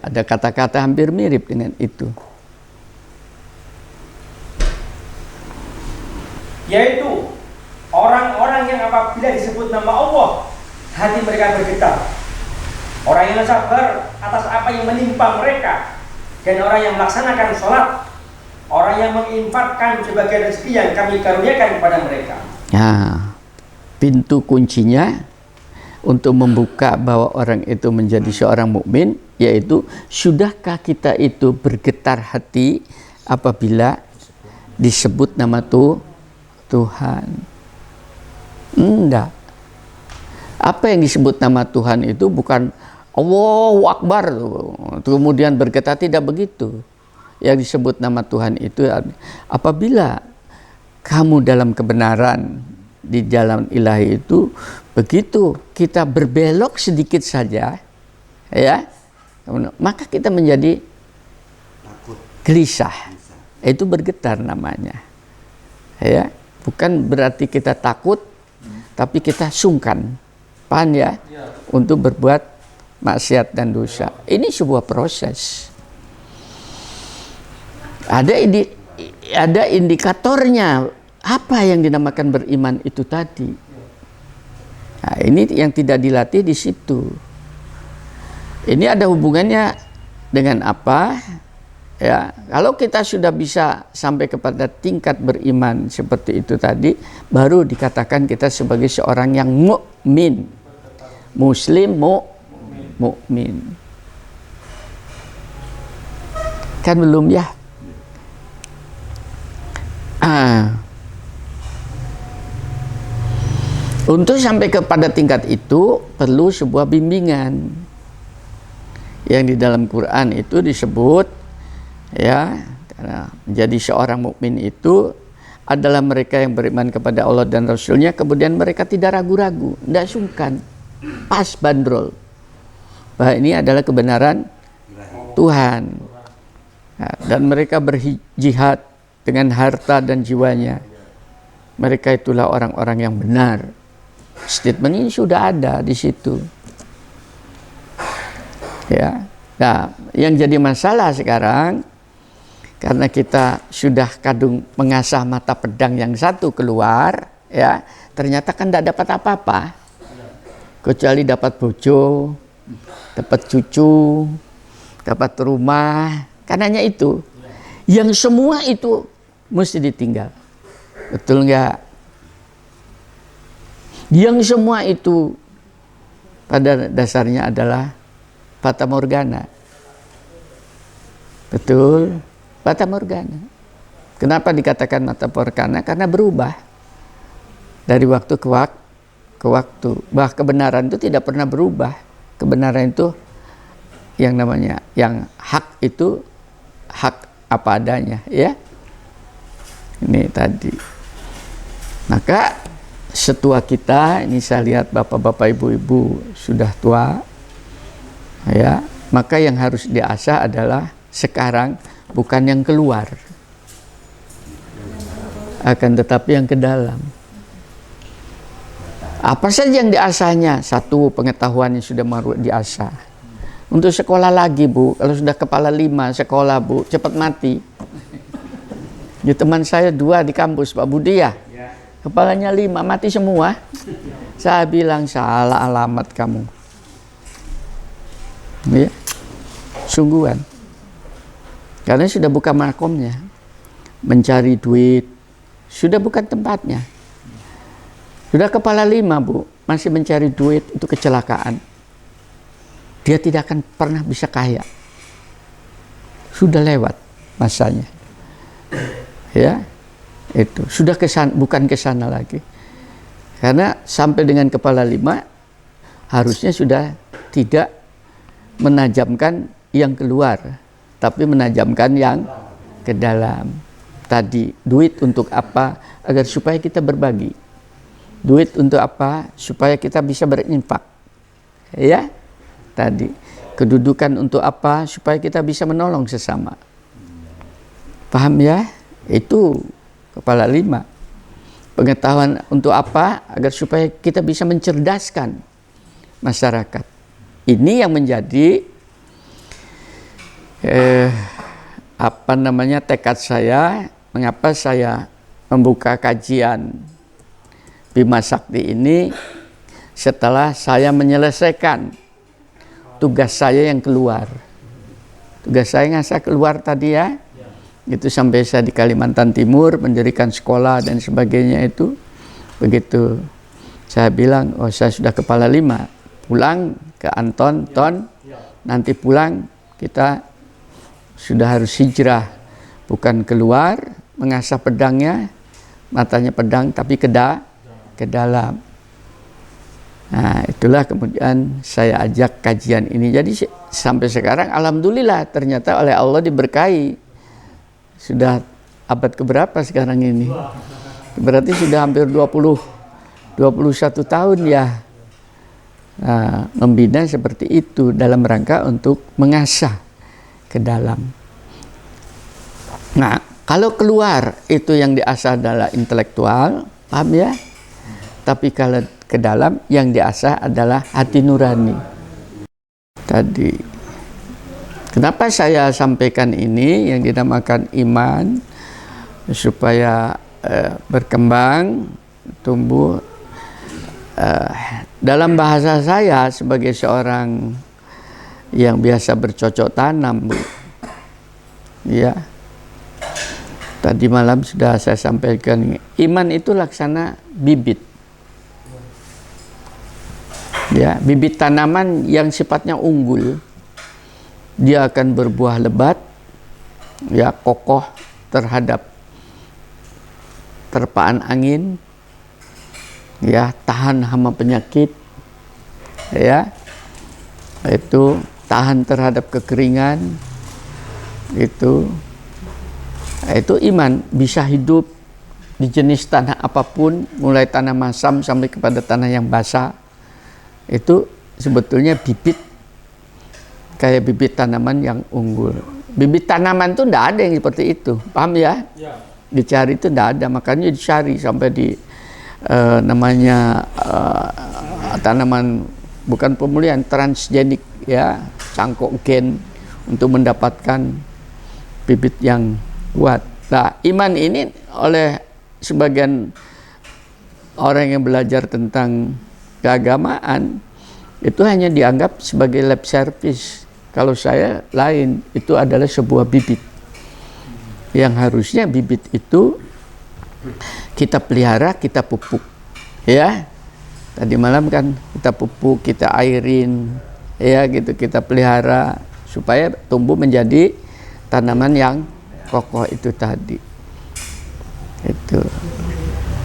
ada kata-kata hampir mirip dengan itu, yaitu orang-orang yang apabila disebut nama Allah hati mereka bergetar, orang yang sabar atas apa yang menimpa mereka, dan orang yang melaksanakan sholat, orang yang menginfakkan sebagian rezeki yang kami karuniakan kepada mereka. Nah, pintu kuncinya untuk membuka bahwa orang itu menjadi seorang mukmin, yaitu sudahkah kita itu bergetar hati apabila disebut nama Tuhan? Enggak. Apa yang disebut nama Tuhan itu bukan Allahu Akbar kemudian bergetar, tidak begitu. Yang disebut nama Tuhan itu apabila kamu dalam kebenaran di jalan ilahi itu, begitu kita berbelok sedikit saja, ya, maka kita menjadi gelisah. Itu bergetar namanya, ya. Bukan berarti kita takut, tapi kita sungkan, paham ya, untuk berbuat maksiat dan dosa. Ini sebuah proses. Ada indikatornya apa yang dinamakan beriman itu tadi. Nah, ini yang tidak dilatih di situ. Ini ada hubungannya dengan apa? Ya, kalau kita sudah bisa sampai kepada tingkat beriman seperti itu tadi, baru dikatakan kita sebagai seorang yang mukmin. Muslim mukmin. Kan belum ya? Untuk sampai kepada tingkat itu perlu sebuah bimbingan. Yang di dalam Quran itu disebut, ya, karena menjadi seorang mukmin itu adalah mereka yang beriman kepada Allah dan Rasulnya, kemudian mereka tidak ragu-ragu, tidak sungkan, pas bandrol bahwa ini adalah kebenaran Tuhan. Nah, dan mereka berjihad dengan harta dan jiwanya. Mereka itulah orang-orang yang benar. Statement ini sudah ada di situ. Ya. Nah, yang jadi masalah sekarang, karena kita sudah kadung mengasah mata pedang yang satu keluar, ya, ternyata kan tidak dapat apa-apa, kecuali dapat bojo, dapat cucu, dapat rumah. Karenanya itu, yang semua itu mesti ditinggal, betul nggak? Yang semua itu pada dasarnya adalah fata morgana. Betul, fata morgana. Kenapa dikatakan fata morgana? Karena berubah dari waktu ke waktu. Bah, kebenaran itu tidak pernah berubah. Kebenaran itu yang namanya, yang hak itu hak apa adanya, ya. Ini tadi. Maka setua kita, ini saya lihat bapak-bapak, ibu-ibu sudah tua, ya. Maka yang harus diasah adalah sekarang bukan yang keluar, akan tetapi yang ke dalam. Apa saja yang diasahnya? Satu, pengetahuan yang sudah diasah. Untuk sekolah lagi, Bu, kalau sudah kepala 5 sekolah, Bu, cepat mati. Di teman saya 2 di kampus, Pak Budi ya, kepalanya 5, mati semua. Saya bilang, salah alamat kamu. Ya, sungguhan. Karena sudah bukan makomnya. Mencari duit, sudah bukan tempatnya. Sudah kepala 5, Bu, masih mencari duit, itu kecelakaan. Dia tidak akan pernah bisa kaya. Sudah lewat masanya. Ya, itu sudah bukan ke sana lagi. Karena sampai dengan kepala 5 harusnya sudah tidak menajamkan yang keluar, tapi menajamkan yang ke dalam. Tadi, duit untuk apa? Agar supaya kita berbagi. Duit untuk apa? Supaya kita bisa berinfak. Ya, tadi. Kedudukan untuk apa? Supaya kita bisa menolong sesama. Paham ya? Itu kepala 5. Pengetahuan untuk apa? Agar supaya kita bisa mencerdaskan masyarakat. Ini yang menjadi tekad saya, mengapa saya membuka kajian Bima Sakti ini setelah saya menyelesaikan tugas saya yang keluar. Tugas saya yang saya keluar tadi ya, itu sampai saya di Kalimantan Timur mendirikan sekolah dan sebagainya itu. Begitu saya bilang, oh saya sudah kepala 5, pulang ke Anton, nanti pulang kita sudah harus hijrah, bukan keluar mengasah pedangnya, matanya pedang, tapi ke dalam. Nah, itulah kemudian saya ajak kajian ini. Jadi sampai sekarang alhamdulillah ternyata oleh Allah diberkahi. Sudah abad keberapa sekarang ini? Berarti sudah hampir 21 tahun ya. Nah, membina seperti itu dalam rangka untuk mengasah ke dalam. Nah, kalau keluar itu yang diasah adalah intelektual, paham ya? Tapi kalau ke dalam yang diasah adalah hati nurani. Tadi. Kenapa saya sampaikan ini yang dinamakan iman, supaya berkembang, tumbuh. Dalam bahasa saya sebagai seorang yang biasa bercocok tanam, Bu. Ya. Tadi malam sudah saya sampaikan, iman itu laksana bibit. Ya, bibit tanaman yang sifatnya unggul. Dia akan berbuah lebat, ya, kokoh terhadap terpaan angin, ya, tahan hama penyakit, ya, itu tahan terhadap kekeringan, itu iman. Bisa hidup di jenis tanah apapun, mulai tanah masam sampai kepada tanah yang basah. Itu sebetulnya bibit, kayak bibit tanaman yang unggul. Bibit tanaman itu tidak ada yang seperti itu, paham ya? Dicari itu tidak ada, makanya dicari sampai di tanaman bukan pemulihan, transgenik, ya, cangkok gen untuk mendapatkan bibit yang kuat. Nah, iman ini oleh sebagian orang yang belajar tentang keagamaan itu hanya dianggap sebagai lab service. Kalau saya lain, itu adalah sebuah bibit yang harusnya bibit itu kita pelihara, kita pupuk, ya. Tadi malam kan kita pupuk, kita airin, ya gitu, kita pelihara supaya tumbuh menjadi tanaman yang kokoh itu tadi. Itu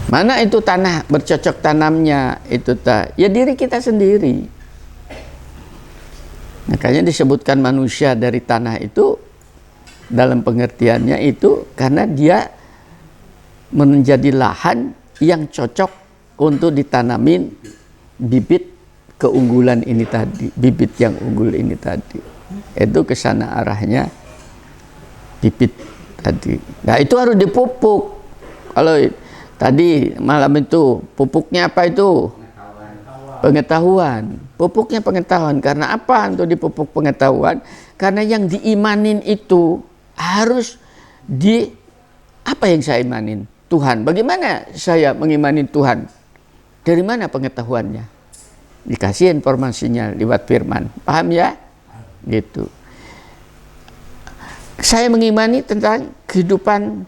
mana itu tanah bercocok tanamnya itu ya diri kita sendiri. Makanya disebutkan manusia dari tanah itu dalam pengertiannya itu karena dia menjadi lahan yang cocok untuk ditanamin bibit keunggulan ini tadi, bibit yang unggul ini tadi. Itu ke sana arahnya bibit tadi. Nah, itu harus dipupuk. Kalau tadi malam itu pupuknya apa itu? Pengetahuan. Pupuknya pengetahuan. Karena apa untuk dipupuk pengetahuan? Karena yang diimanin itu harus apa yang saya imanin? Tuhan. Bagaimana saya mengimani Tuhan? Dari mana pengetahuannya? Dikasih informasinya lewat firman. Paham ya? Gitu. Saya mengimani tentang kehidupan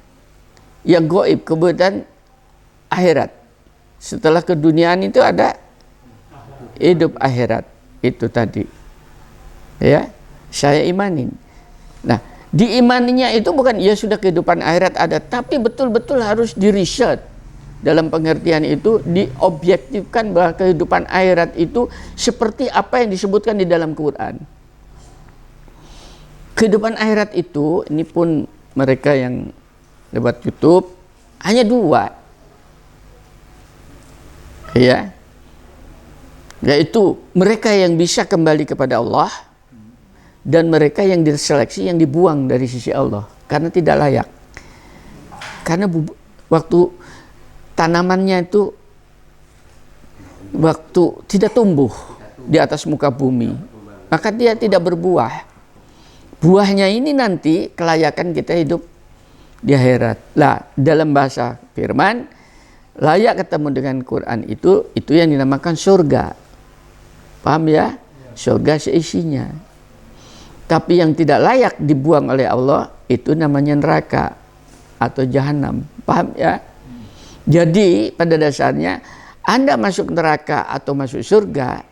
yang gaib, kemudian akhirat. Setelah keduniaan itu ada hidup akhirat itu tadi. Ya, saya imanin. Nah, diimaninya itu bukan ya sudah kehidupan akhirat ada, tapi betul-betul harus diriset. Dalam pengertian itu diobjektifkan bahwa kehidupan akhirat itu seperti apa yang disebutkan di dalam Quran. Kehidupan akhirat itu, ini pun mereka yang lewat YouTube, hanya 2. Ya. Yaitu mereka yang bisa kembali kepada Allah dan mereka yang diseleksi, yang dibuang dari sisi Allah karena tidak layak. Karena waktu tanamannya itu waktu tidak tumbuh di atas muka bumi, maka dia tidak berbuah. Buahnya ini nanti kelayakan kita hidup di akhirat. Lah, dalam bahasa firman, layak ketemu dengan Quran itu yang dinamakan surga. Paham ya? Surga seisinya. Tapi yang tidak layak dibuang oleh Allah itu namanya neraka atau jahanam. Paham ya? Jadi pada dasarnya Anda masuk neraka atau masuk surga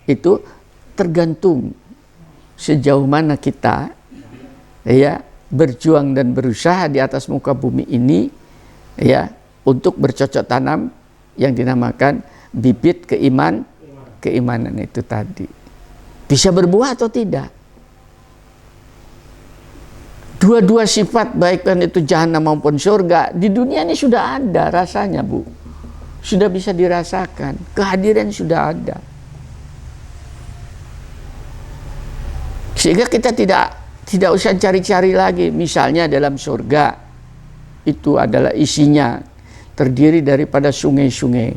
itu tergantung sejauh mana kita ya berjuang dan berusaha di atas muka bumi ini ya untuk bercocok tanam yang dinamakan bibit keimanan itu tadi. Bisa berbuah atau tidak? Dua-dua sifat baik kan itu jahanam maupun surga di dunia ini sudah ada rasanya, Bu. Sudah bisa dirasakan, kehadiran sudah ada. Sehingga kita tidak usah cari-cari lagi. Misalnya dalam surga itu adalah isinya terdiri daripada sungai-sungai.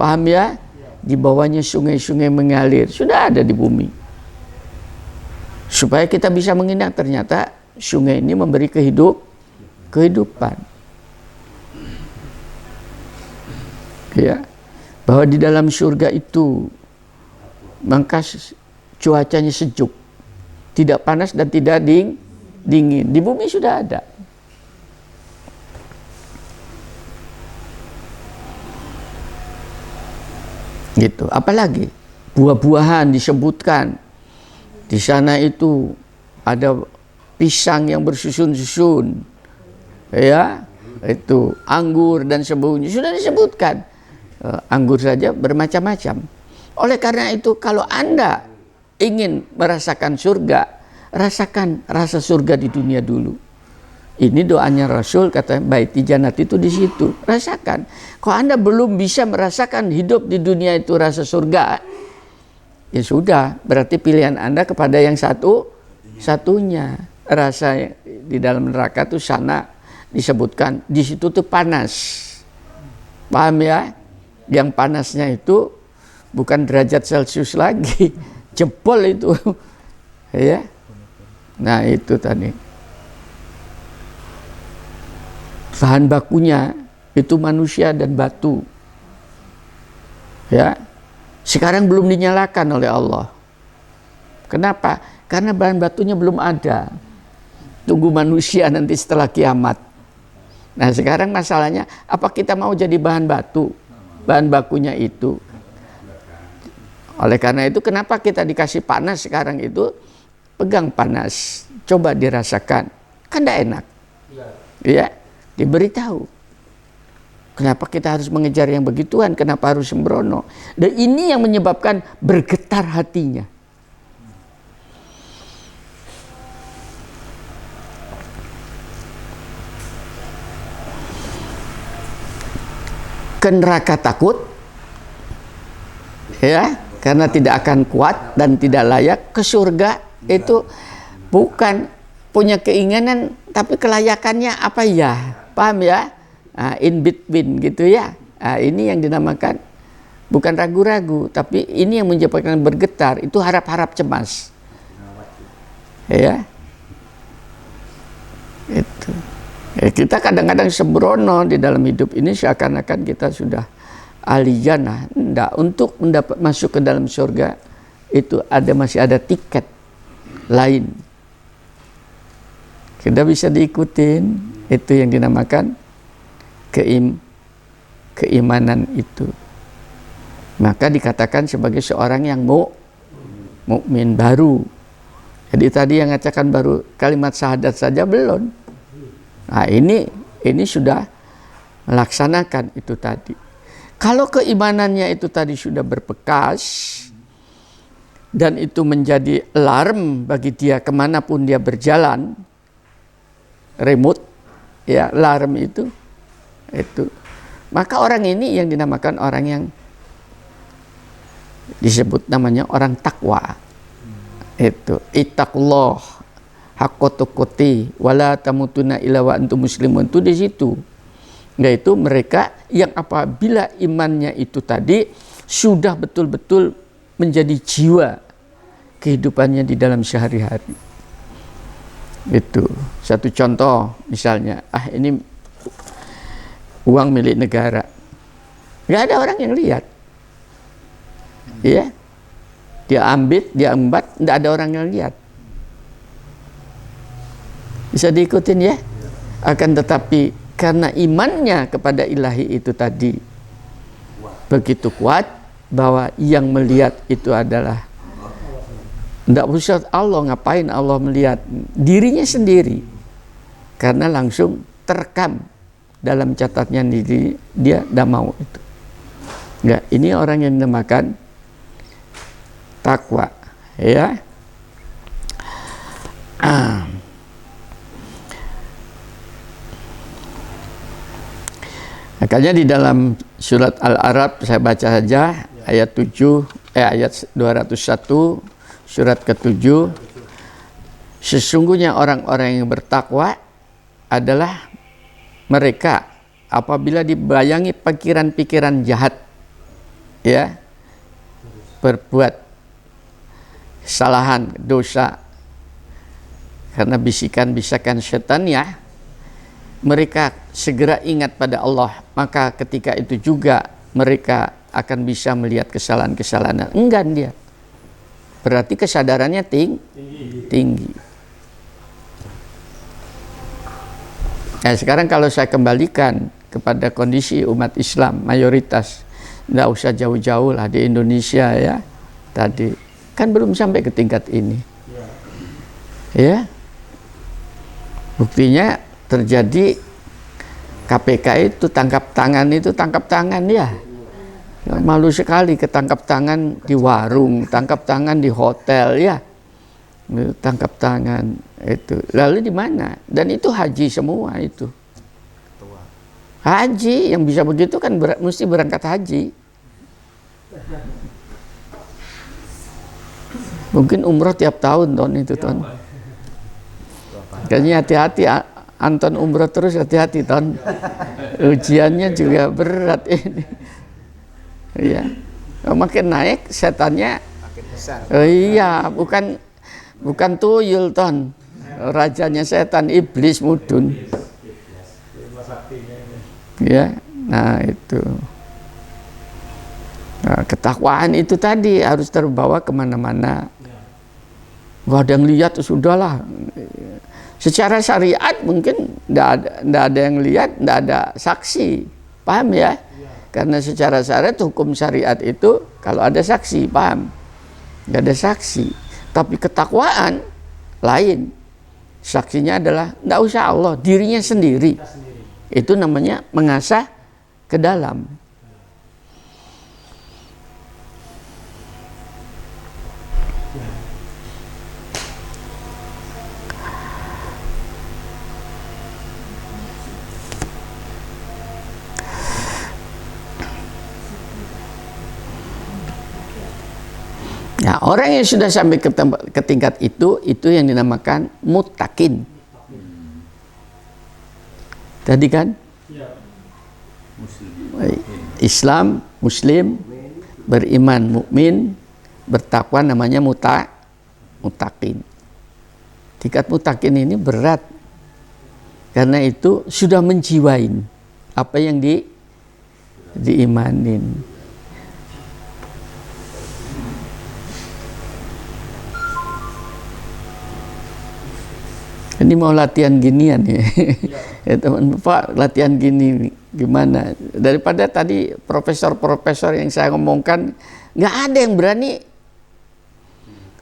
Paham ya? Di bawahnya sungai-sungai mengalir. Sudah ada di bumi. Supaya kita bisa mengingat ternyata sungai ini memberi kehidupan. Ya. Bahwa di dalam surga itu maka cuacanya sejuk. Tidak panas dan tidak dingin. Di bumi sudah ada. Gitu. Apalagi buah-buahan disebutkan. Di sana itu ada pisang yang bersusun-susun. Ya, itu anggur dan sebagainya sudah disebutkan. Anggur saja bermacam-macam. Oleh karena itu kalau Anda ingin merasakan surga, rasakan rasa surga di dunia dulu. Ini doanya Rasul, kata baiti jannat itu di situ. Rasakan. Kalau Anda belum bisa merasakan hidup di dunia itu rasa surga, ya sudah, berarti pilihan Anda kepada yang satunya. Rasa di dalam neraka itu sana disebutkan di situ tuh panas. Paham ya? Yang panasnya itu bukan derajat Celcius lagi. Jebol itu. Ya. Nah, itu tadi. Bahan bakunya itu manusia dan batu. Ya. Sekarang belum dinyalakan oleh Allah. Kenapa? Karena bahan batunya belum ada. Tunggu manusia nanti setelah kiamat. Nah, sekarang masalahnya apa kita mau jadi bahan batu? Bahan bakunya itu Oleh karena itu kenapa kita dikasih panas sekarang itu, pegang panas, coba dirasakan, kan tidak enak, ya, diberitahu. Kenapa kita harus mengejar yang begituan? Kenapa harus sembrono? Dan ini yang menyebabkan bergetar hatinya. Ke neraka takut, ya, karena tidak akan kuat dan tidak layak. Ke surga itu bukan punya keinginan, tapi kelayakannya apa ya, paham ya? In between gitu ya. Ini yang dinamakan bukan ragu-ragu, tapi ini yang menyebabkan bergetar, itu harap-harap cemas, ya. Itu. Kita kadang-kadang sembrono di dalam hidup ini, seakan-akan kita sudah ahli jannah. Enggak, untuk mendapat masuk ke dalam surga itu masih ada tiket lain. Kita bisa diikutin, itu yang dinamakan keimanan itu. Maka dikatakan sebagai seorang yang mukmin baru. Jadi tadi yang ngatakan baru kalimat syahadat saja belum. Nah, ini sudah melaksanakan itu tadi. Kalau keimanannya itu tadi sudah berbekas dan itu menjadi alarm bagi dia kemanapun dia berjalan, remote, ya, alarm itu, maka orang ini yang dinamakan orang yang disebut namanya orang takwa. Itu ittaqullah haqqa tuqati wala tamutunna illa wa antum muslimun, itu di situ. Yaitu mereka yang apabila imannya itu tadi sudah betul-betul menjadi jiwa kehidupannya di dalam sehari-hari. Itu satu contoh, misalnya ini uang milik negara, nggak ada orang yang lihat, ya, dia ambil, dia embat, nggak ada orang yang lihat. Bisa diikutin ya. Akan tetapi karena imannya kepada ilahi itu tadi begitu kuat, bahwa yang melihat itu adalah, tidak usah Allah, ngapain Allah melihat dirinya sendiri, karena langsung terekam dalam catatnya diri dia, tidak mau itu. Enggak, ini orang yang dinamakan takwa, ya. Makanya di dalam surat Al-A'raf, saya baca saja ayat 201, surat ke-7. Sesungguhnya orang-orang yang bertakwa adalah mereka apabila dibayangi pikiran-pikiran jahat, ya, berbuat kesalahan, dosa, karena bisikan-bisikan setan, ya, mereka segera ingat pada Allah, maka ketika itu juga mereka akan bisa melihat kesalahan-kesalahan. Enggan dia. Berarti kesadarannya tinggi. Nah, sekarang kalau saya kembalikan kepada kondisi umat Islam mayoritas, tidak usah jauh-jauh lah di Indonesia, ya. Tadi kan belum sampai ke tingkat ini. Ya. Buktinya terjadi KPK itu tangkap tangan, ya. Malu sekali ketangkap tangan di warung, tangkap tangan di hotel, ya. Tangkap tangan itu. Lalu di mana? Dan itu haji semua itu. Haji yang bisa begitu kan mesti berangkat haji. Mungkin umroh tiap tahun itu ton. Kayaknya hati-hati Anton umroh terus, hati-hati ton. Ujiannya juga berat ini. Iya. Makin naik setannya. Makin besar. Iya, bukan tuyul ton. Rajanya setan, iblis mudun. Ya, nah itu. Nah, ketakwaan itu tadi harus terbawa kemana-mana. Gak ada yang lihat, sudahlah. Secara syariat mungkin tidak ada yang lihat, tidak ada saksi, paham ya? Karena secara syariat, hukum syariat itu kalau ada saksi, paham? Nggak ada saksi. Tapi ketakwaan lain. Saksinya adalah nggak usah Allah, dirinya sendiri. Itu namanya mengasah ke dalam. Nah, orang yang sudah sampai ke tingkat itu yang dinamakan muttaqin. Tadi kan? Islam, Muslim, beriman, mukmin, bertakwa, namanya muttaqin. Tingkat muttaqin ini berat. Karena itu sudah menjiwain apa yang diimanin. Ini mau latihan ginian ya, ya teman Pak, latihan gini gimana? Daripada tadi profesor-profesor yang saya ngomongkan, nggak ada yang berani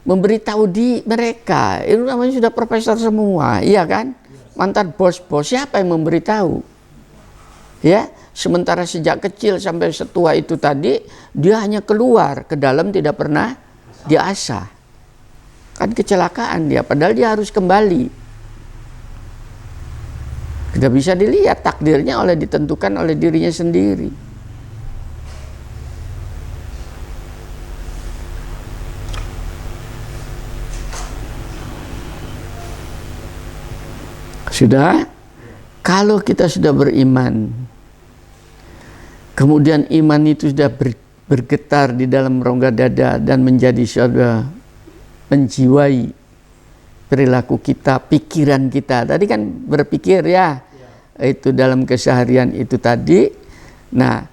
memberitahu di mereka. Itu namanya sudah profesor semua, iya kan? Mantan bos-bos, siapa yang memberitahu? Ya, sementara sejak kecil sampai setua itu tadi, dia hanya keluar, ke dalam tidak pernah diasah. Kan kecelakaan dia, padahal dia harus kembali. Tidak bisa dilihat, takdirnya ditentukan oleh dirinya sendiri. Sudah? Kalau kita sudah beriman, kemudian iman itu sudah bergetar di dalam rongga dada dan menjadi sudah menjiwai perilaku kita, pikiran kita. Tadi kan berpikir ya, itu dalam keseharian itu tadi. Nah,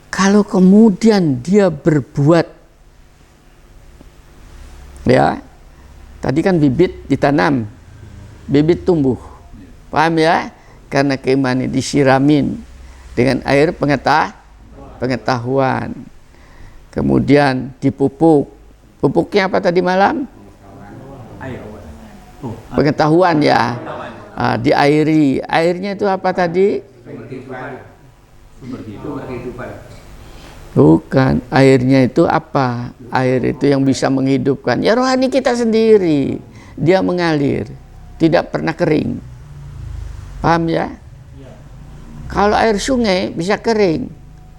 kalau kemudian dia berbuat, ya, tadi kan bibit ditanam, bibit tumbuh, paham ya? Karena keimanan disiramin dengan air pengetahuan, kemudian dipupuk. Pupuknya apa tadi malam? Pengetahuan ya. Diairi. Airnya itu apa tadi? Bukan. Airnya itu apa? Air itu yang bisa menghidupkan. Ya rohani kita sendiri. Dia mengalir. Tidak pernah kering. Paham ya? Kalau air sungai bisa kering.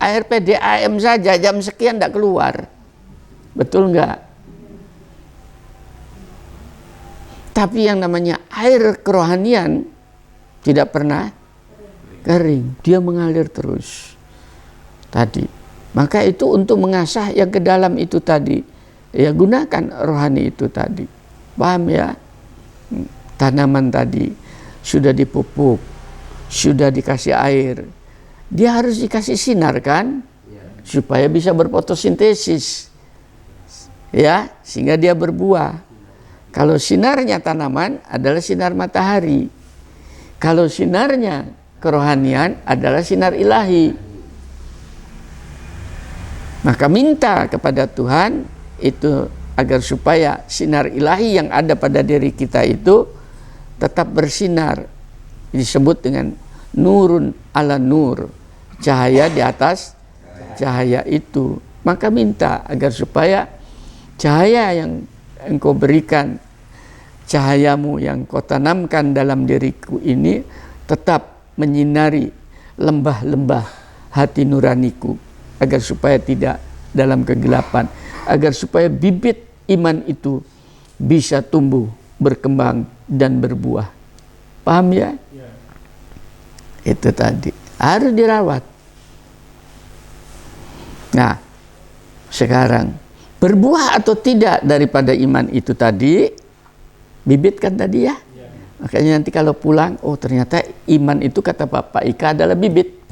Air PDAM saja jam sekian tidak keluar. Betul enggak? Tapi yang namanya air kerohanian tidak pernah kering, dia mengalir terus. Tadi, maka itu untuk mengasah yang ke dalam itu tadi, ya gunakan rohani itu tadi. Paham ya? Tanaman tadi sudah dipupuk, sudah dikasih air, dia harus dikasih sinar kan, supaya bisa berfotosintesis, ya, sehingga dia berbuah. Kalau sinarnya tanaman adalah sinar matahari. Kalau sinarnya kerohanian adalah sinar ilahi. Maka minta kepada Tuhan itu agar supaya sinar ilahi yang ada pada diri kita itu tetap bersinar. Disebut dengan nurun ala nur. Cahaya di atas cahaya itu. Maka minta agar supaya cahaya yang engkau berikan, cahayamu yang kau tanamkan dalam diriku ini tetap menyinari lembah-lembah hati nuraniku, agar supaya tidak dalam kegelapan, agar supaya bibit iman itu bisa tumbuh, berkembang dan berbuah. Paham ya? Itu tadi harus dirawat. Nah, sekarang berbuah atau tidak daripada iman itu tadi, bibit kan tadi ya. Makanya nanti kalau pulang, oh ternyata iman itu kata Bapak Ika adalah bibit.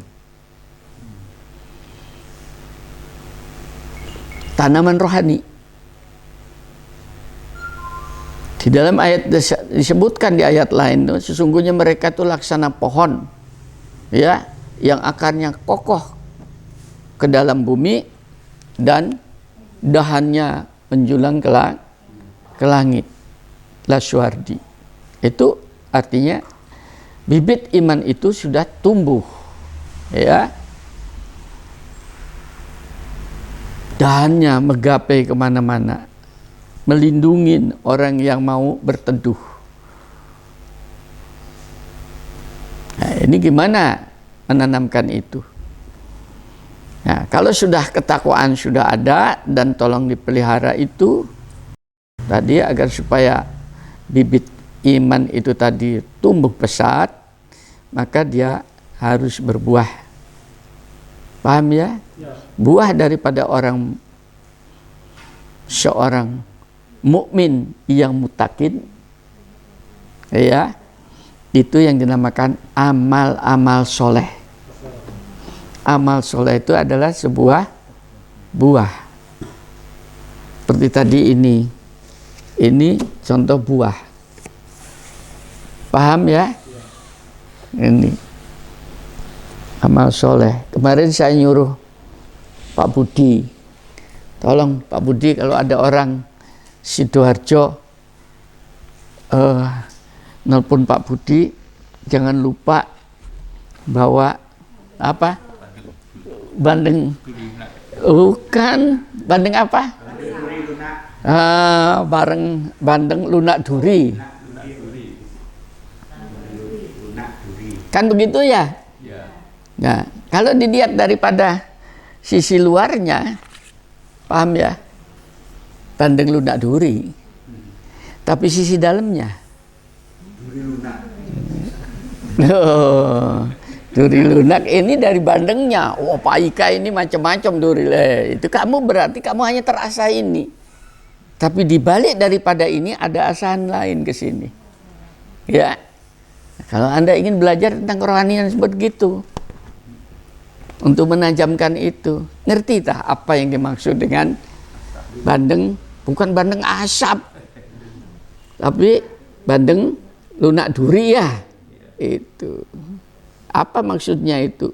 Tanaman rohani. Di dalam ayat disebutkan di ayat lain, sesungguhnya mereka itu laksana pohon, ya, yang akarnya kokoh ke dalam bumi dan dahannya menjulang ke langit. Laswardi. Itu artinya bibit iman itu sudah tumbuh, ya. Dahannya menggapai kemana-mana, melindungi orang yang mau berteduh. Nah, ini gimana menanamkan itu? Nah, kalau sudah ketakwaan sudah ada dan tolong dipelihara itu tadi agar supaya bibit iman itu tadi tumbuh pesat, maka dia harus berbuah. Paham ya? Buah daripada seorang mukmin yang mutakin, ya, itu yang dinamakan amal-amal soleh. Amal soleh itu adalah sebuah buah. Seperti tadi ini contoh buah. Paham ya? Ini amal soleh. Kemarin saya nyuruh Pak Budi, tolong Pak Budi kalau ada orang Sidoarjo nelpon Pak Budi, jangan lupa bawa apa? Bandeng. Bukan, bandeng apa? Bareng bandeng lunak duri. Kan begitu ya? Nah, kalau dilihat daripada sisi luarnya, paham ya? Bandeng lunak duri. Tapi sisi dalamnya duri lunak. Duri lunak ini dari bandengnya. Oh, Pak Ika ini macam-macam duri. Itu kamu berarti kamu hanya terasa ini. Tapi dibalik daripada ini ada asahan lain ke sini. Ya. Kalau Anda ingin belajar tentang kerohanian seperti itu, untuk menajamkan itu, ngerti tak apa yang dimaksud dengan bandeng? Bukan bandeng asap, tapi bandeng lunak duri ya. Itu. Apa maksudnya itu?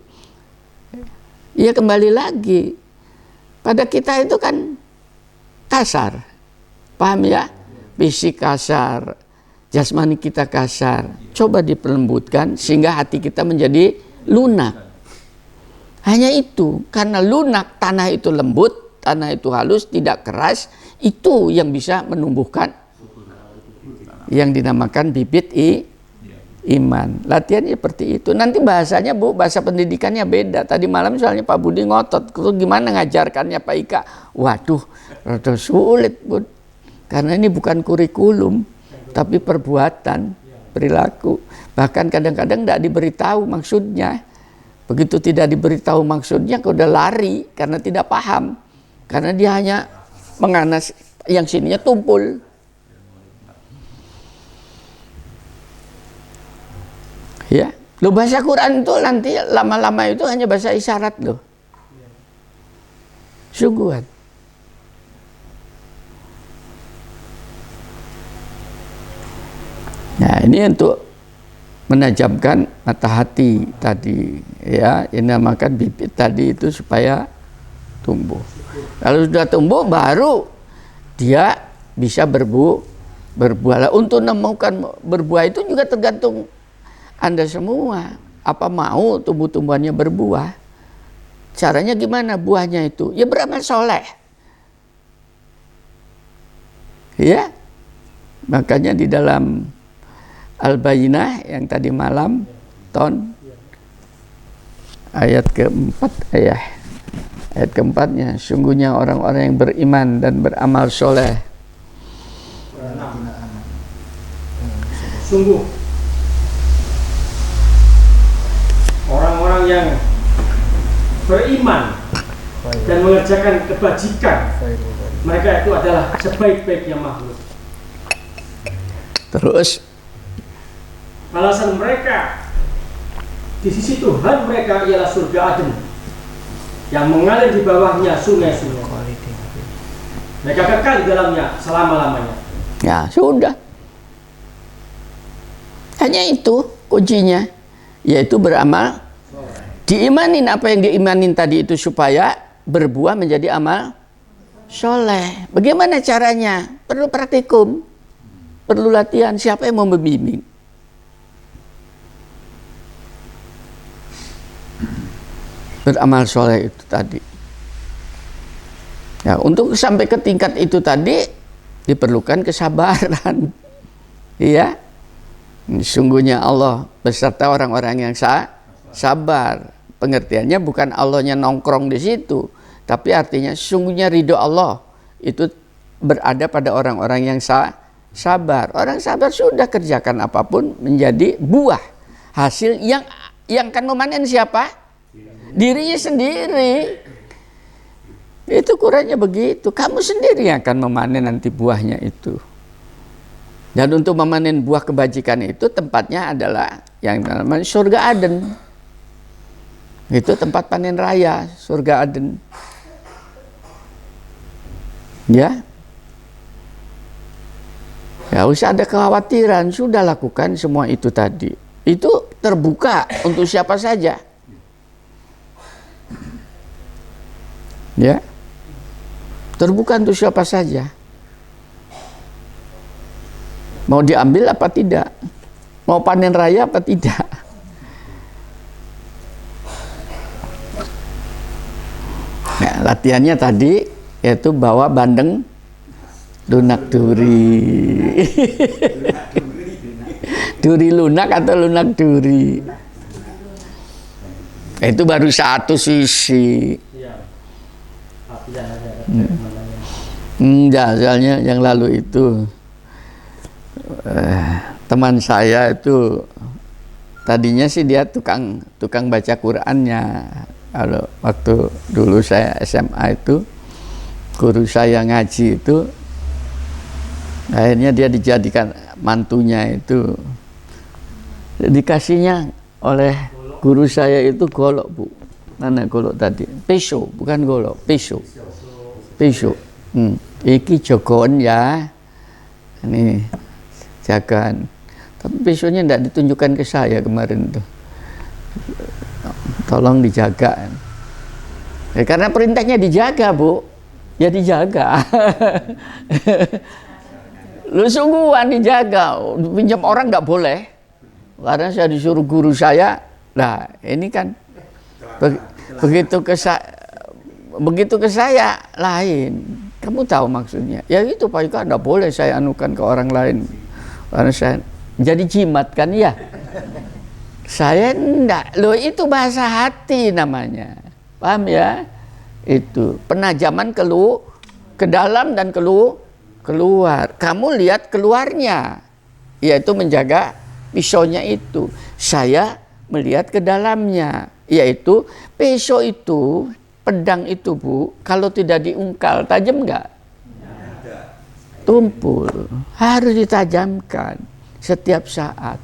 Ya kembali lagi, pada kita itu kan kasar, paham ya? Fisik kasar, jasmani kita kasar. Coba diperlembutkan sehingga hati kita menjadi lunak. Hanya itu, karena lunak, tanah itu lembut, tanah itu halus, tidak keras, itu yang bisa menumbuhkan yang dinamakan bibit iman. Latihannya seperti itu. Nanti bahasanya Bu, bahasa pendidikannya beda. Tadi malam soalnya Pak Budi ngotot, gimana ngajarkannya Pak Ika? Waduh, rada sulit Bu. Karena ini bukan kurikulum, tapi perbuatan, perilaku. Bahkan kadang-kadang tidak diberitahu maksudnya. Begitu tidak diberitahu maksudnya, kau udah lari karena tidak paham. Karena dia hanya menganas yang sininya tumpul. Ya, lo bahasa Quran itu nanti lama-lama itu hanya bahasa isyarat loh. Sungguhan. Nah, ini untuk menajamkan mata hati tadi, ya, ini namakan bibit tadi itu supaya tumbuh. Kalau sudah tumbuh baru dia bisa berbuah. Untuk menemukan berbuah itu juga tergantung Anda semua, apa mau tumbuh-tumbuhannya berbuah? Caranya gimana buahnya itu? Ya beramal soleh. Ya, makanya di dalam Al-Bayyinah yang tadi malam, ayat keempat, ayat keempatnya, sungguhnya orang-orang yang beriman dan beramal soleh. Sungguh orang-orang yang beriman dan mengerjakan kebajikan, mereka itu adalah sebaik-baiknya makhluk. Terus Alasan mereka di sisi Tuhan mereka ialah surga Aden yang mengalir di bawahnya sungai-sungai. Mereka kekal di dalamnya selama-lamanya. ya sudah. Hanya itu kuncinya, yaitu beramal Diimanin apa yang diimanin tadi itu supaya berbuah menjadi amal soleh. Bagaimana caranya? Perlu praktikum, perlu latihan. Siapa yang mau membimbing? Beramal soleh itu tadi. Ya, untuk sampai ke tingkat itu tadi diperlukan kesabaran. Iya. Sungguhnya Allah beserta orang-orang yang sabar. Pengertiannya bukan Allahnya nongkrong di situ, tapi artinya sungguhnya ridho Allah itu berada pada orang-orang yang sabar. Orang sabar sudah kerjakan apapun menjadi buah. Hasil yang akan memanen siapa? Dirinya sendiri. Itu Qurannya begitu. Kamu sendiri yang akan memanen nanti buahnya itu. Dan untuk memanen buah kebajikan itu tempatnya adalah yang namanya surga Aden. Itu tempat panen raya, surga Aden. Ya. Ya usah ada kekhawatiran, sudah lakukan semua itu tadi. Itu terbuka untuk siapa saja. Ya. Terbuka untuk siapa saja. Mau diambil apa tidak? Mau panen raya apa tidak? Nah, latihannya tadi yaitu bawa bandeng lunak duri. Duri lunak atau lunak duri. Itu baru satu sisi. Soalnya yang lalu itu teman saya itu tadinya sih dia tukang baca Qur'annya. Kalau waktu dulu saya SMA itu guru saya ngaji itu akhirnya dia dijadikan mantunya itu, dikasihnya oleh guru saya itu golok, Bu. Mana golok tadi? Pisau, bukan golok, pisau. Iki jogon ya, ini jagaan. Tapi pisaunya tidak ditunjukkan ke saya kemarin tuh. Tolong dijaga. Ya, karena perintahnya dijaga, Bu. Ya dijaga. Lu sungguhan dijaga. Pinjam orang nggak boleh. Karena saya disuruh guru saya. Nah, ini kan begitu ke saya lain. Kamu tahu maksudnya? Ya itu Pak Ika, nggak boleh saya anukan ke orang lain. Karena saya jadi jimat kan ya. Saya enggak, loh itu bahasa hati namanya. Paham ya? Itu penajaman ke dalam dan keluar. Kamu lihat keluarnya, yaitu menjaga pisaunya itu. Saya melihat ke dalamnya, yaitu pisau itu, pedang itu, Bu, kalau tidak diungkal, tajam enggak? Tumpul, harus ditajamkan setiap saat.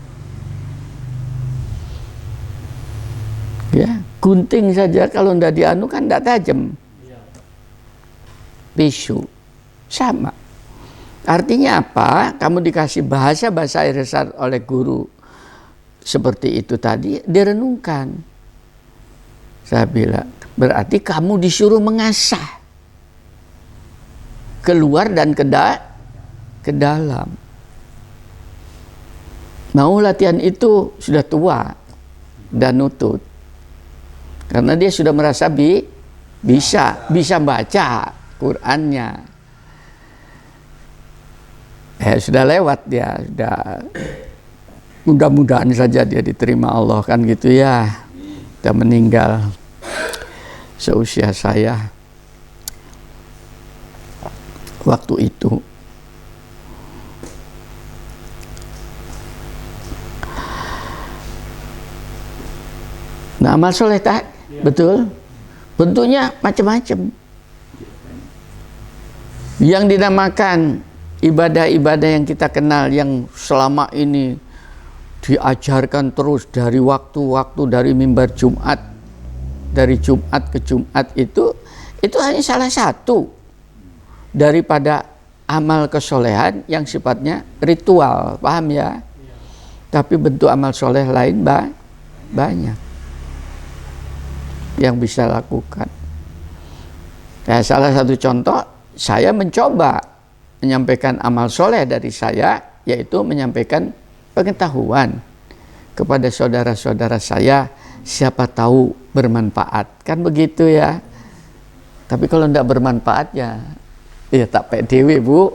Ya, gunting saja kalau tidak dianu kan tidak tajam. Pisau sama. Artinya apa? Kamu dikasih bahasa Ihsan oleh guru seperti itu tadi, direnungkan. Saya bilang, berarti kamu disuruh mengasah keluar dan ke dalam. Mau latihan itu sudah tua dan nutut. Karena dia sudah merasa bisa baca Qur'annya. Sudah lewat dia, sudah. Mudah-mudahan saja dia diterima Allah kan gitu ya. Dia meninggal seusia saya waktu itu. Nah, amal soleh tak? Betul. Bentuknya macam-macam. Yang dinamakan ibadah-ibadah yang kita kenal, yang selama ini diajarkan terus dari waktu-waktu, dari mimbar Jumat, dari Jumat ke Jumat itu hanya salah satu daripada amal kesolehan yang sifatnya ritual, paham ya? Tapi bentuk amal soleh lain banyak. yang bisa lakukan. Nah, salah satu contoh, saya mencoba menyampaikan amal soleh dari saya, yaitu menyampaikan pengetahuan kepada saudara-saudara saya, siapa tahu bermanfaat, kan begitu ya. Tapi kalau tidak bermanfaat ya tak PDW Bu,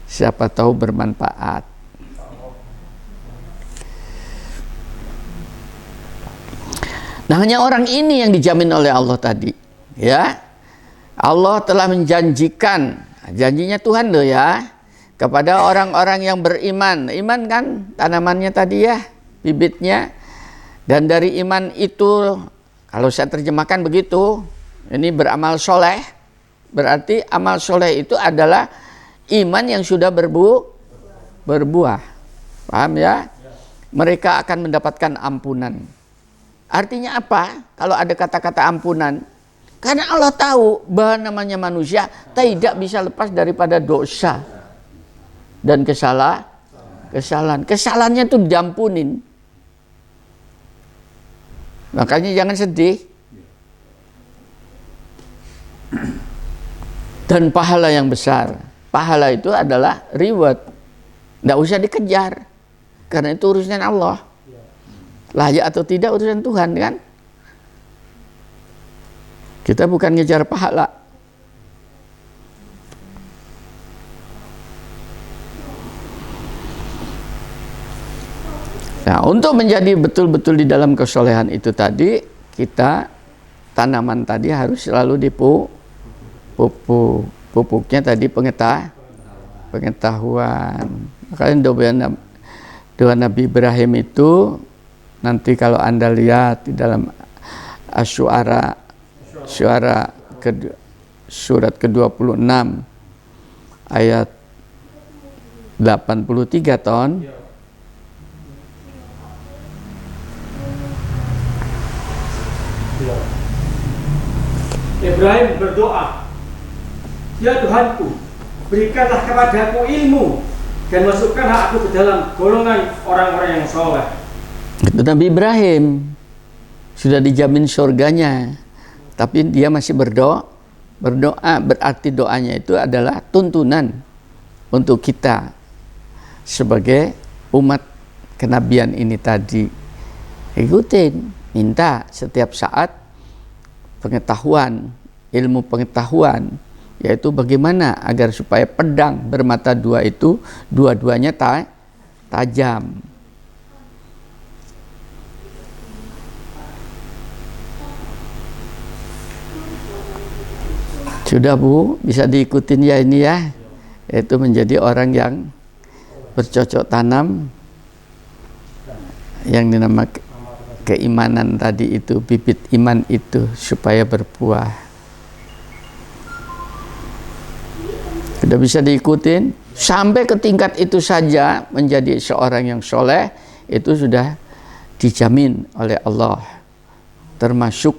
siapa tahu bermanfaat. Nah, hanya orang ini yang dijamin oleh Allah tadi, ya. Allah telah menjanjikan, janjinya Tuhan loh ya, kepada orang-orang yang beriman. Iman kan tanamannya tadi ya, bibitnya. Dan dari iman itu, kalau saya terjemahkan begitu, ini beramal soleh. Berarti amal soleh itu adalah iman yang sudah berbuah. Paham ya? Mereka akan mendapatkan ampunan. Artinya apa? Kalau ada kata-kata ampunan, karena Allah tahu bahwa namanya manusia tidak bisa lepas daripada dosa dan kesalahan. Kesalahannya itu diampunin. Makanya jangan sedih. Dan pahala yang besar. Pahala itu adalah reward. Tidak usah dikejar. Karena itu urusan Allah. Layak atau tidak urusan Tuhan kan. Kita bukan ngejar pahala. Nah, untuk menjadi betul-betul di dalam kesolehan itu tadi, kita tanaman tadi harus selalu pupuknya tadi pengetahuan. Makanya doa Nabi Ibrahim itu nanti kalau Anda lihat di dalam Asy-Syu'ara surat ke-26 ayat 83 ton. Ibrahim berdoa, ya Tuhanku, berikanlah kepadaku ilmu dan masukkanlah aku ke dalam golongan orang-orang yang soleh. Itu Nabi Ibrahim sudah dijamin surganya, tapi dia masih berdoa. Berarti doanya itu adalah tuntunan untuk kita sebagai umat kenabian ini tadi. Ikutin, minta setiap saat pengetahuan, ilmu pengetahuan, yaitu bagaimana agar supaya pedang bermata dua itu dua-duanya tajam. Sudah Bu, bisa diikutin ya ini ya. Itu menjadi orang yang bercocok tanam, yang dinamakan keimanan tadi itu, bibit iman itu supaya berbuah. Sudah bisa diikutin sampai ke tingkat itu saja, menjadi seorang yang soleh itu sudah dijamin oleh Allah. Termasuk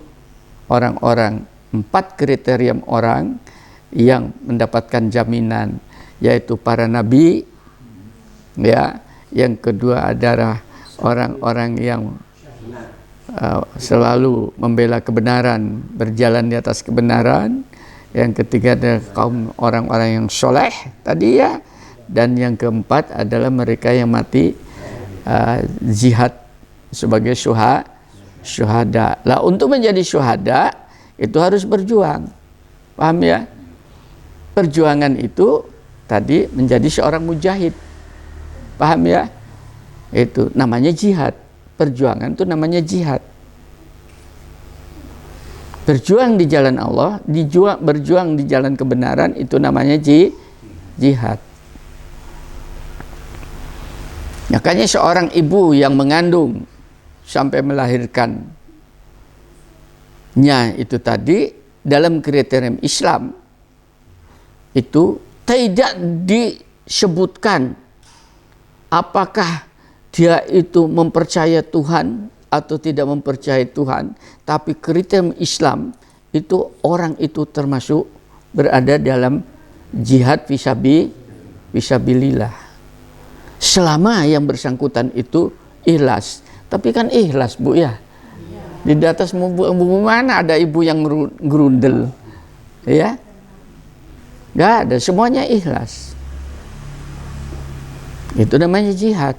orang-orang 4 kriteria orang yang mendapatkan jaminan, yaitu para nabi, ya. Yang kedua adalah orang-orang yang selalu membela kebenaran, berjalan di atas kebenaran. Yang ketiga adalah kaum orang-orang yang soleh tadi ya. Dan yang keempat adalah mereka yang mati jihad sebagai syuhada. Lah, untuk menjadi syuhada itu harus berjuang. Paham ya? Perjuangan itu tadi menjadi seorang mujahid. Paham ya? Itu namanya jihad. Perjuangan itu namanya jihad. Berjuang di jalan Allah, berjuang di jalan kebenaran, itu namanya jihad. Makanya seorang ibu yang mengandung sampai melahirkannya itu tadi, dalam kriteria Islam itu tidak disebutkan apakah dia itu mempercayai Tuhan atau tidak mempercayai Tuhan, tapi kriteria Islam itu orang itu termasuk berada dalam jihad fisabilillah. Selama yang bersangkutan itu ikhlas. Tapi kan ikhlas Bu ya. Di atas bumi mana ada ibu yang gerundel, ya? Nggak ada, semuanya ikhlas. Itu namanya jihad.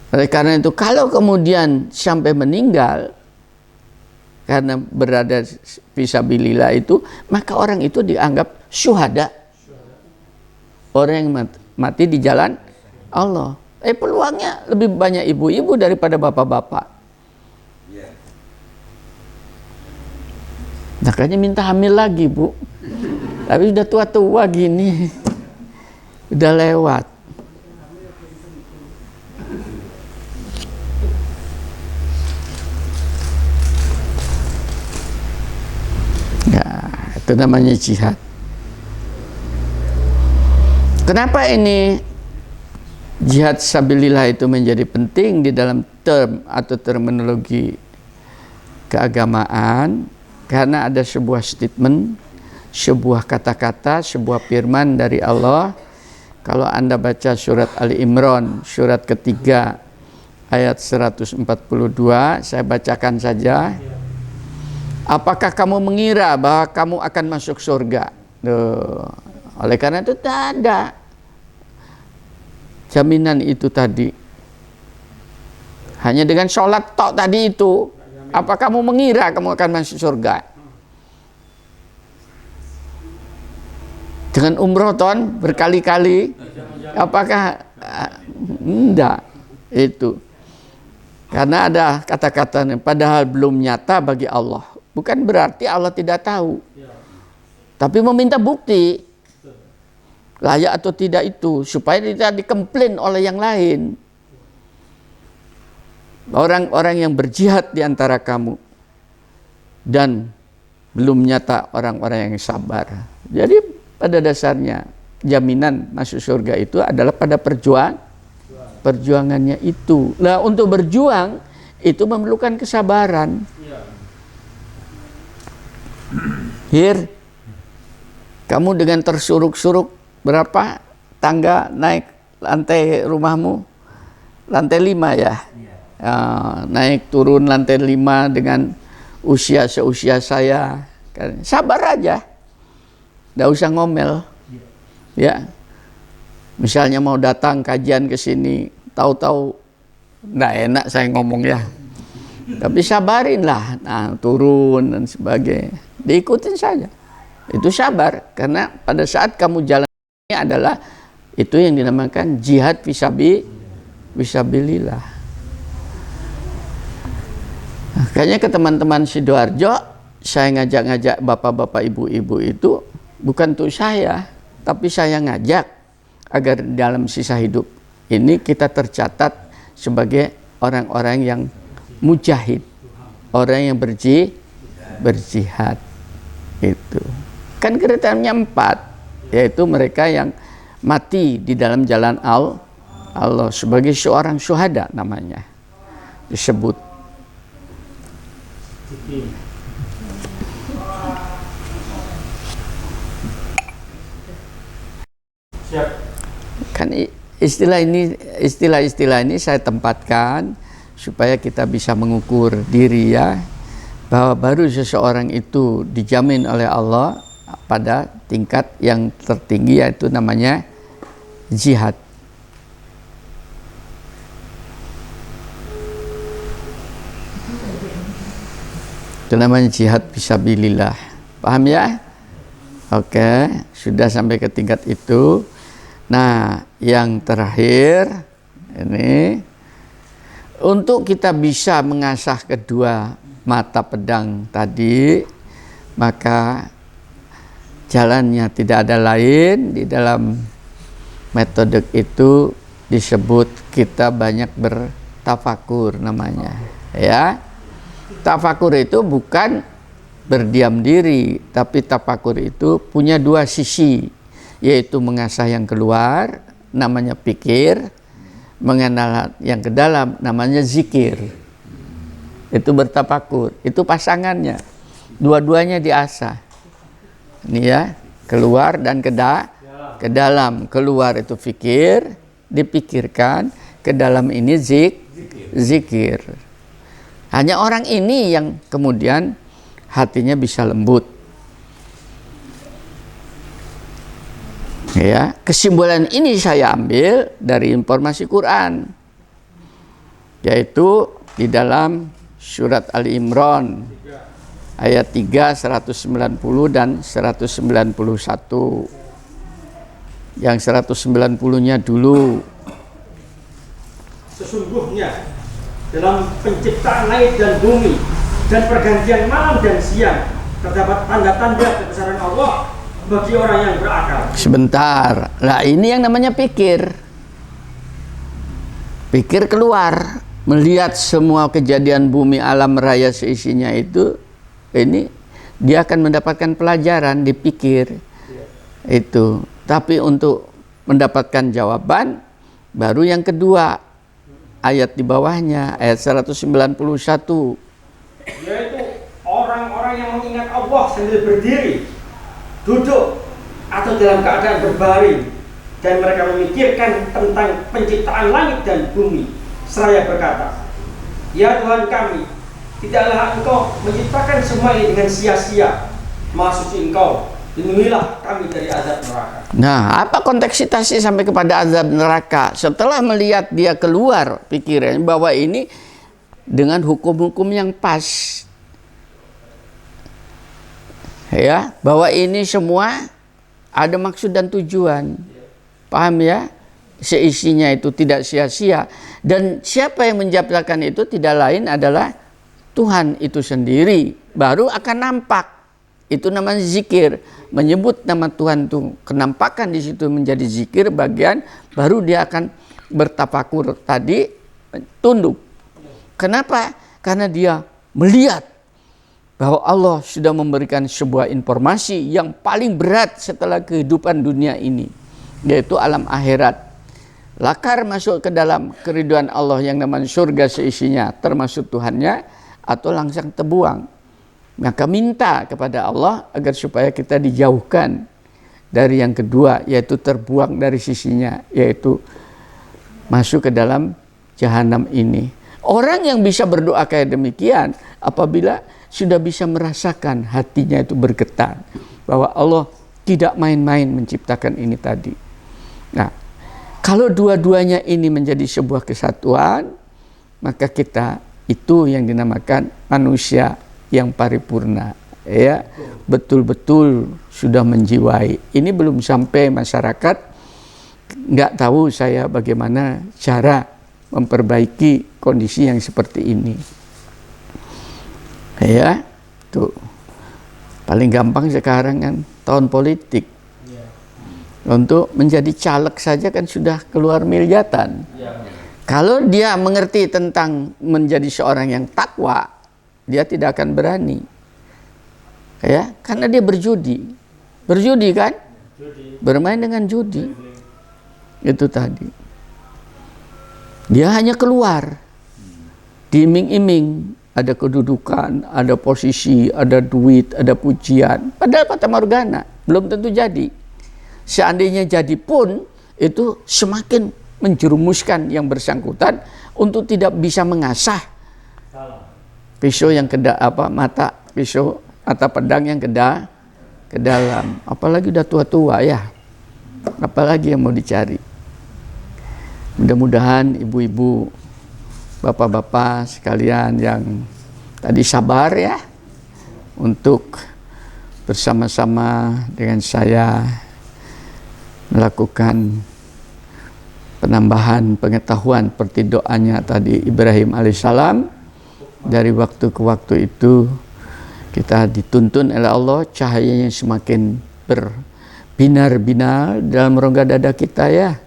Oleh karena itu, kalau kemudian sampai meninggal karena berada fisabilillah itu, maka orang itu dianggap syuhada. Orang yang mati di jalan Allah. Peluangnya lebih banyak ibu-ibu daripada bapak-bapak. Makanya minta hamil lagi, Bu. Tapi udah tua-tua gini. Udah lewat. Ya, itu namanya jihad. Kenapa ini jihad sabilillah itu menjadi penting di dalam term atau terminologi keagamaan? Karena ada sebuah statement, sebuah kata-kata, sebuah firman dari Allah. Kalau Anda baca surat Ali Imran, surat ketiga, ayat 142, saya bacakan saja. Apakah kamu mengira bahwa kamu akan masuk surga? Oleh karena itu tidak ada jaminan itu tadi. Hanya dengan sholat tok tadi itu, apa kamu mengira kamu akan masuk surga? Dengan umroh ton berkali-kali, apakah enggak itu? Karena ada kata-kata padahal belum nyata bagi Allah. Bukan berarti Allah tidak tahu, tapi meminta bukti layak atau tidak itu supaya tidak dikomplain oleh yang lain. Orang-orang yang berjihad di antara kamu dan belum nyata orang-orang yang sabar. Jadi pada dasarnya jaminan masuk surga itu adalah pada perjuangannya itu. Nah, untuk berjuang itu memerlukan kesabaran. Kamu dengan tersuruk-suruk berapa tangga naik lantai rumahmu? Lantai 5 ya? Naik turun lantai 5 dengan usia seusia saya. Sabar aja, nggak usah ngomel, ya. Misalnya mau datang kajian ke sini, tahu-tahu nggak enak saya ngomong ya, tapi sabarin lah. Nah, turun dan sebagainya, diikutin saja. Itu sabar, karena pada saat kamu jalan ini adalah itu yang dinamakan jihad fisabilillah. Makanya ke teman-teman Sidoarjo, saya ngajak-ngajak bapak-bapak ibu-ibu itu bukan untuk saya, tapi saya ngajak agar dalam sisa hidup ini kita tercatat sebagai orang-orang yang mujahid, orang yang berjihad. Itu kan kriterianya 4, yaitu mereka yang mati di dalam jalan Allah sebagai seorang syuhada, namanya disebut. Kan istilah ini saya tempatkan supaya kita bisa mengukur diri, ya, bahwa baru seseorang itu dijamin oleh Allah pada tingkat yang tertinggi, yaitu namanya jihad. Itu namanya jihad fisabilillah. Paham ya? Oke, sudah sampai ke tingkat itu. Nah, yang terakhir ini, untuk kita bisa mengasah kedua mata pedang tadi, maka jalannya tidak ada lain. Di dalam metode itu disebut kita banyak bertafakur namanya, ya. Tafakur itu bukan berdiam diri, tapi tafakur itu punya dua sisi, yaitu mengasah yang keluar, namanya pikir, mengenal yang ke dalam, namanya zikir. Itu bertafakur, itu pasangannya, dua-duanya diasah. Ini ya, keluar dan ke dalam. Keluar itu pikir, dipikirkan, ke dalam ini zikir. Hanya orang ini yang kemudian hatinya bisa lembut. Ya, kesimpulan ini saya ambil dari informasi Quran, yaitu di dalam surat Ali Imran ayat 3, 190 dan 191. Yang 190-nya dulu. Sesungguhnya dalam penciptaan langit dan bumi dan pergantian malam dan siang terdapat tanda-tanda kebesaran Allah bagi orang yang berakal. Sebentar, lah ini yang namanya pikir. Pikir keluar, melihat semua kejadian bumi alam raya seisinya itu, ini dia akan mendapatkan pelajaran, dipikir itu. Tapi untuk mendapatkan jawaban, baru yang kedua, ayat di bawahnya, ayat 191. Yaitu orang-orang yang mengingat Allah sambil berdiri, duduk, atau dalam keadaan berbaring, dan mereka memikirkan tentang penciptaan langit dan bumi, seraya berkata, ya Tuhan kami, tidaklah Engkau menciptakan semua ini dengan sia-sia. Maha suci Engkau, lindungilah kami dari azab neraka. Nah, apa konteksitasi sampai kepada azab neraka? Setelah melihat dia keluar pikirannya bahwa ini dengan hukum-hukum yang pas, ya, bahwa ini semua ada maksud dan tujuan, paham ya? Seisinya itu tidak sia-sia, dan siapa yang menciptakan itu tidak lain adalah Tuhan itu sendiri. Baru akan nampak. Itu namanya zikir, menyebut nama Tuhan itu, kenampakan di situ menjadi zikir bagian, baru dia akan bertafakur tadi, tunduk. Kenapa? Karena dia melihat bahwa Allah sudah memberikan sebuah informasi yang paling berat setelah kehidupan dunia ini, yaitu alam akhirat. Lakar masuk ke dalam keridhaan Allah yang namanya surga seisinya, termasuk Tuhannya, atau langsung terbuang. Maka minta kepada Allah agar supaya kita dijauhkan dari yang kedua, yaitu terbuang dari sisinya, yaitu masuk ke dalam jahanam ini. Orang yang bisa berdoa kayak demikian apabila sudah bisa merasakan hatinya itu bergetar bahwa Allah tidak main-main menciptakan ini tadi. Nah, kalau dua-duanya ini menjadi sebuah kesatuan, maka kita itu yang dinamakan manusia yang paripurna, ya, betul-betul sudah menjiwai. Ini belum sampai masyarakat nggak tahu saya bagaimana cara memperbaiki kondisi yang seperti ini, ya. Tuh paling gampang sekarang kan tahun politik, untuk menjadi caleg saja kan sudah keluar miliatan. Kalau dia mengerti tentang menjadi seorang yang takwa, dia tidak akan berani, ya, karena dia berjudi kan, bermain dengan judi, itu tadi. Dia hanya keluar, diiming-iming, ada kedudukan, ada posisi, ada duit, ada pujian, padahal fata morgana, belum tentu jadi. Seandainya jadi pun, itu semakin menjerumuskan yang bersangkutan untuk tidak bisa mengasah pisau yang pisau mata pedang yang ke dalam. Apalagi udah tua-tua ya, apalagi yang mau dicari. Mudah-mudahan ibu-ibu, bapak-bapak sekalian yang tadi sabar ya, untuk bersama-sama dengan saya melakukan penambahan pengetahuan seperti doanya tadi Ibrahim alaihissalam. Dari waktu ke waktu itu kita dituntun oleh Allah, cahayanya semakin berbinar-binar dalam rongga dada kita ya.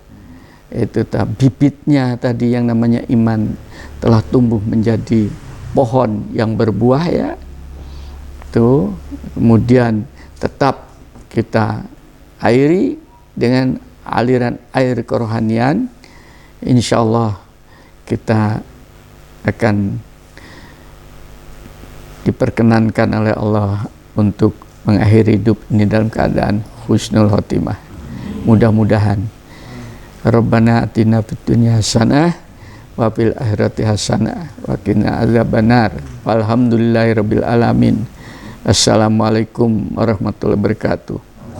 Itu bibitnya tadi yang namanya iman telah tumbuh menjadi pohon yang berbuah ya. Itu kemudian tetap kita airi dengan aliran air kerohanian. Insya Allah kita akan diperkenankan oleh Allah untuk mengakhiri hidup ini dalam keadaan husnul khotimah. Mudah-mudahan. Rabbana atina fid dunya hasanah wa fil akhirati hasanah wa qina adzabannar. Walhamdulillahirabbil alamin. Assalamualaikum warahmatullahi wabarakatuh.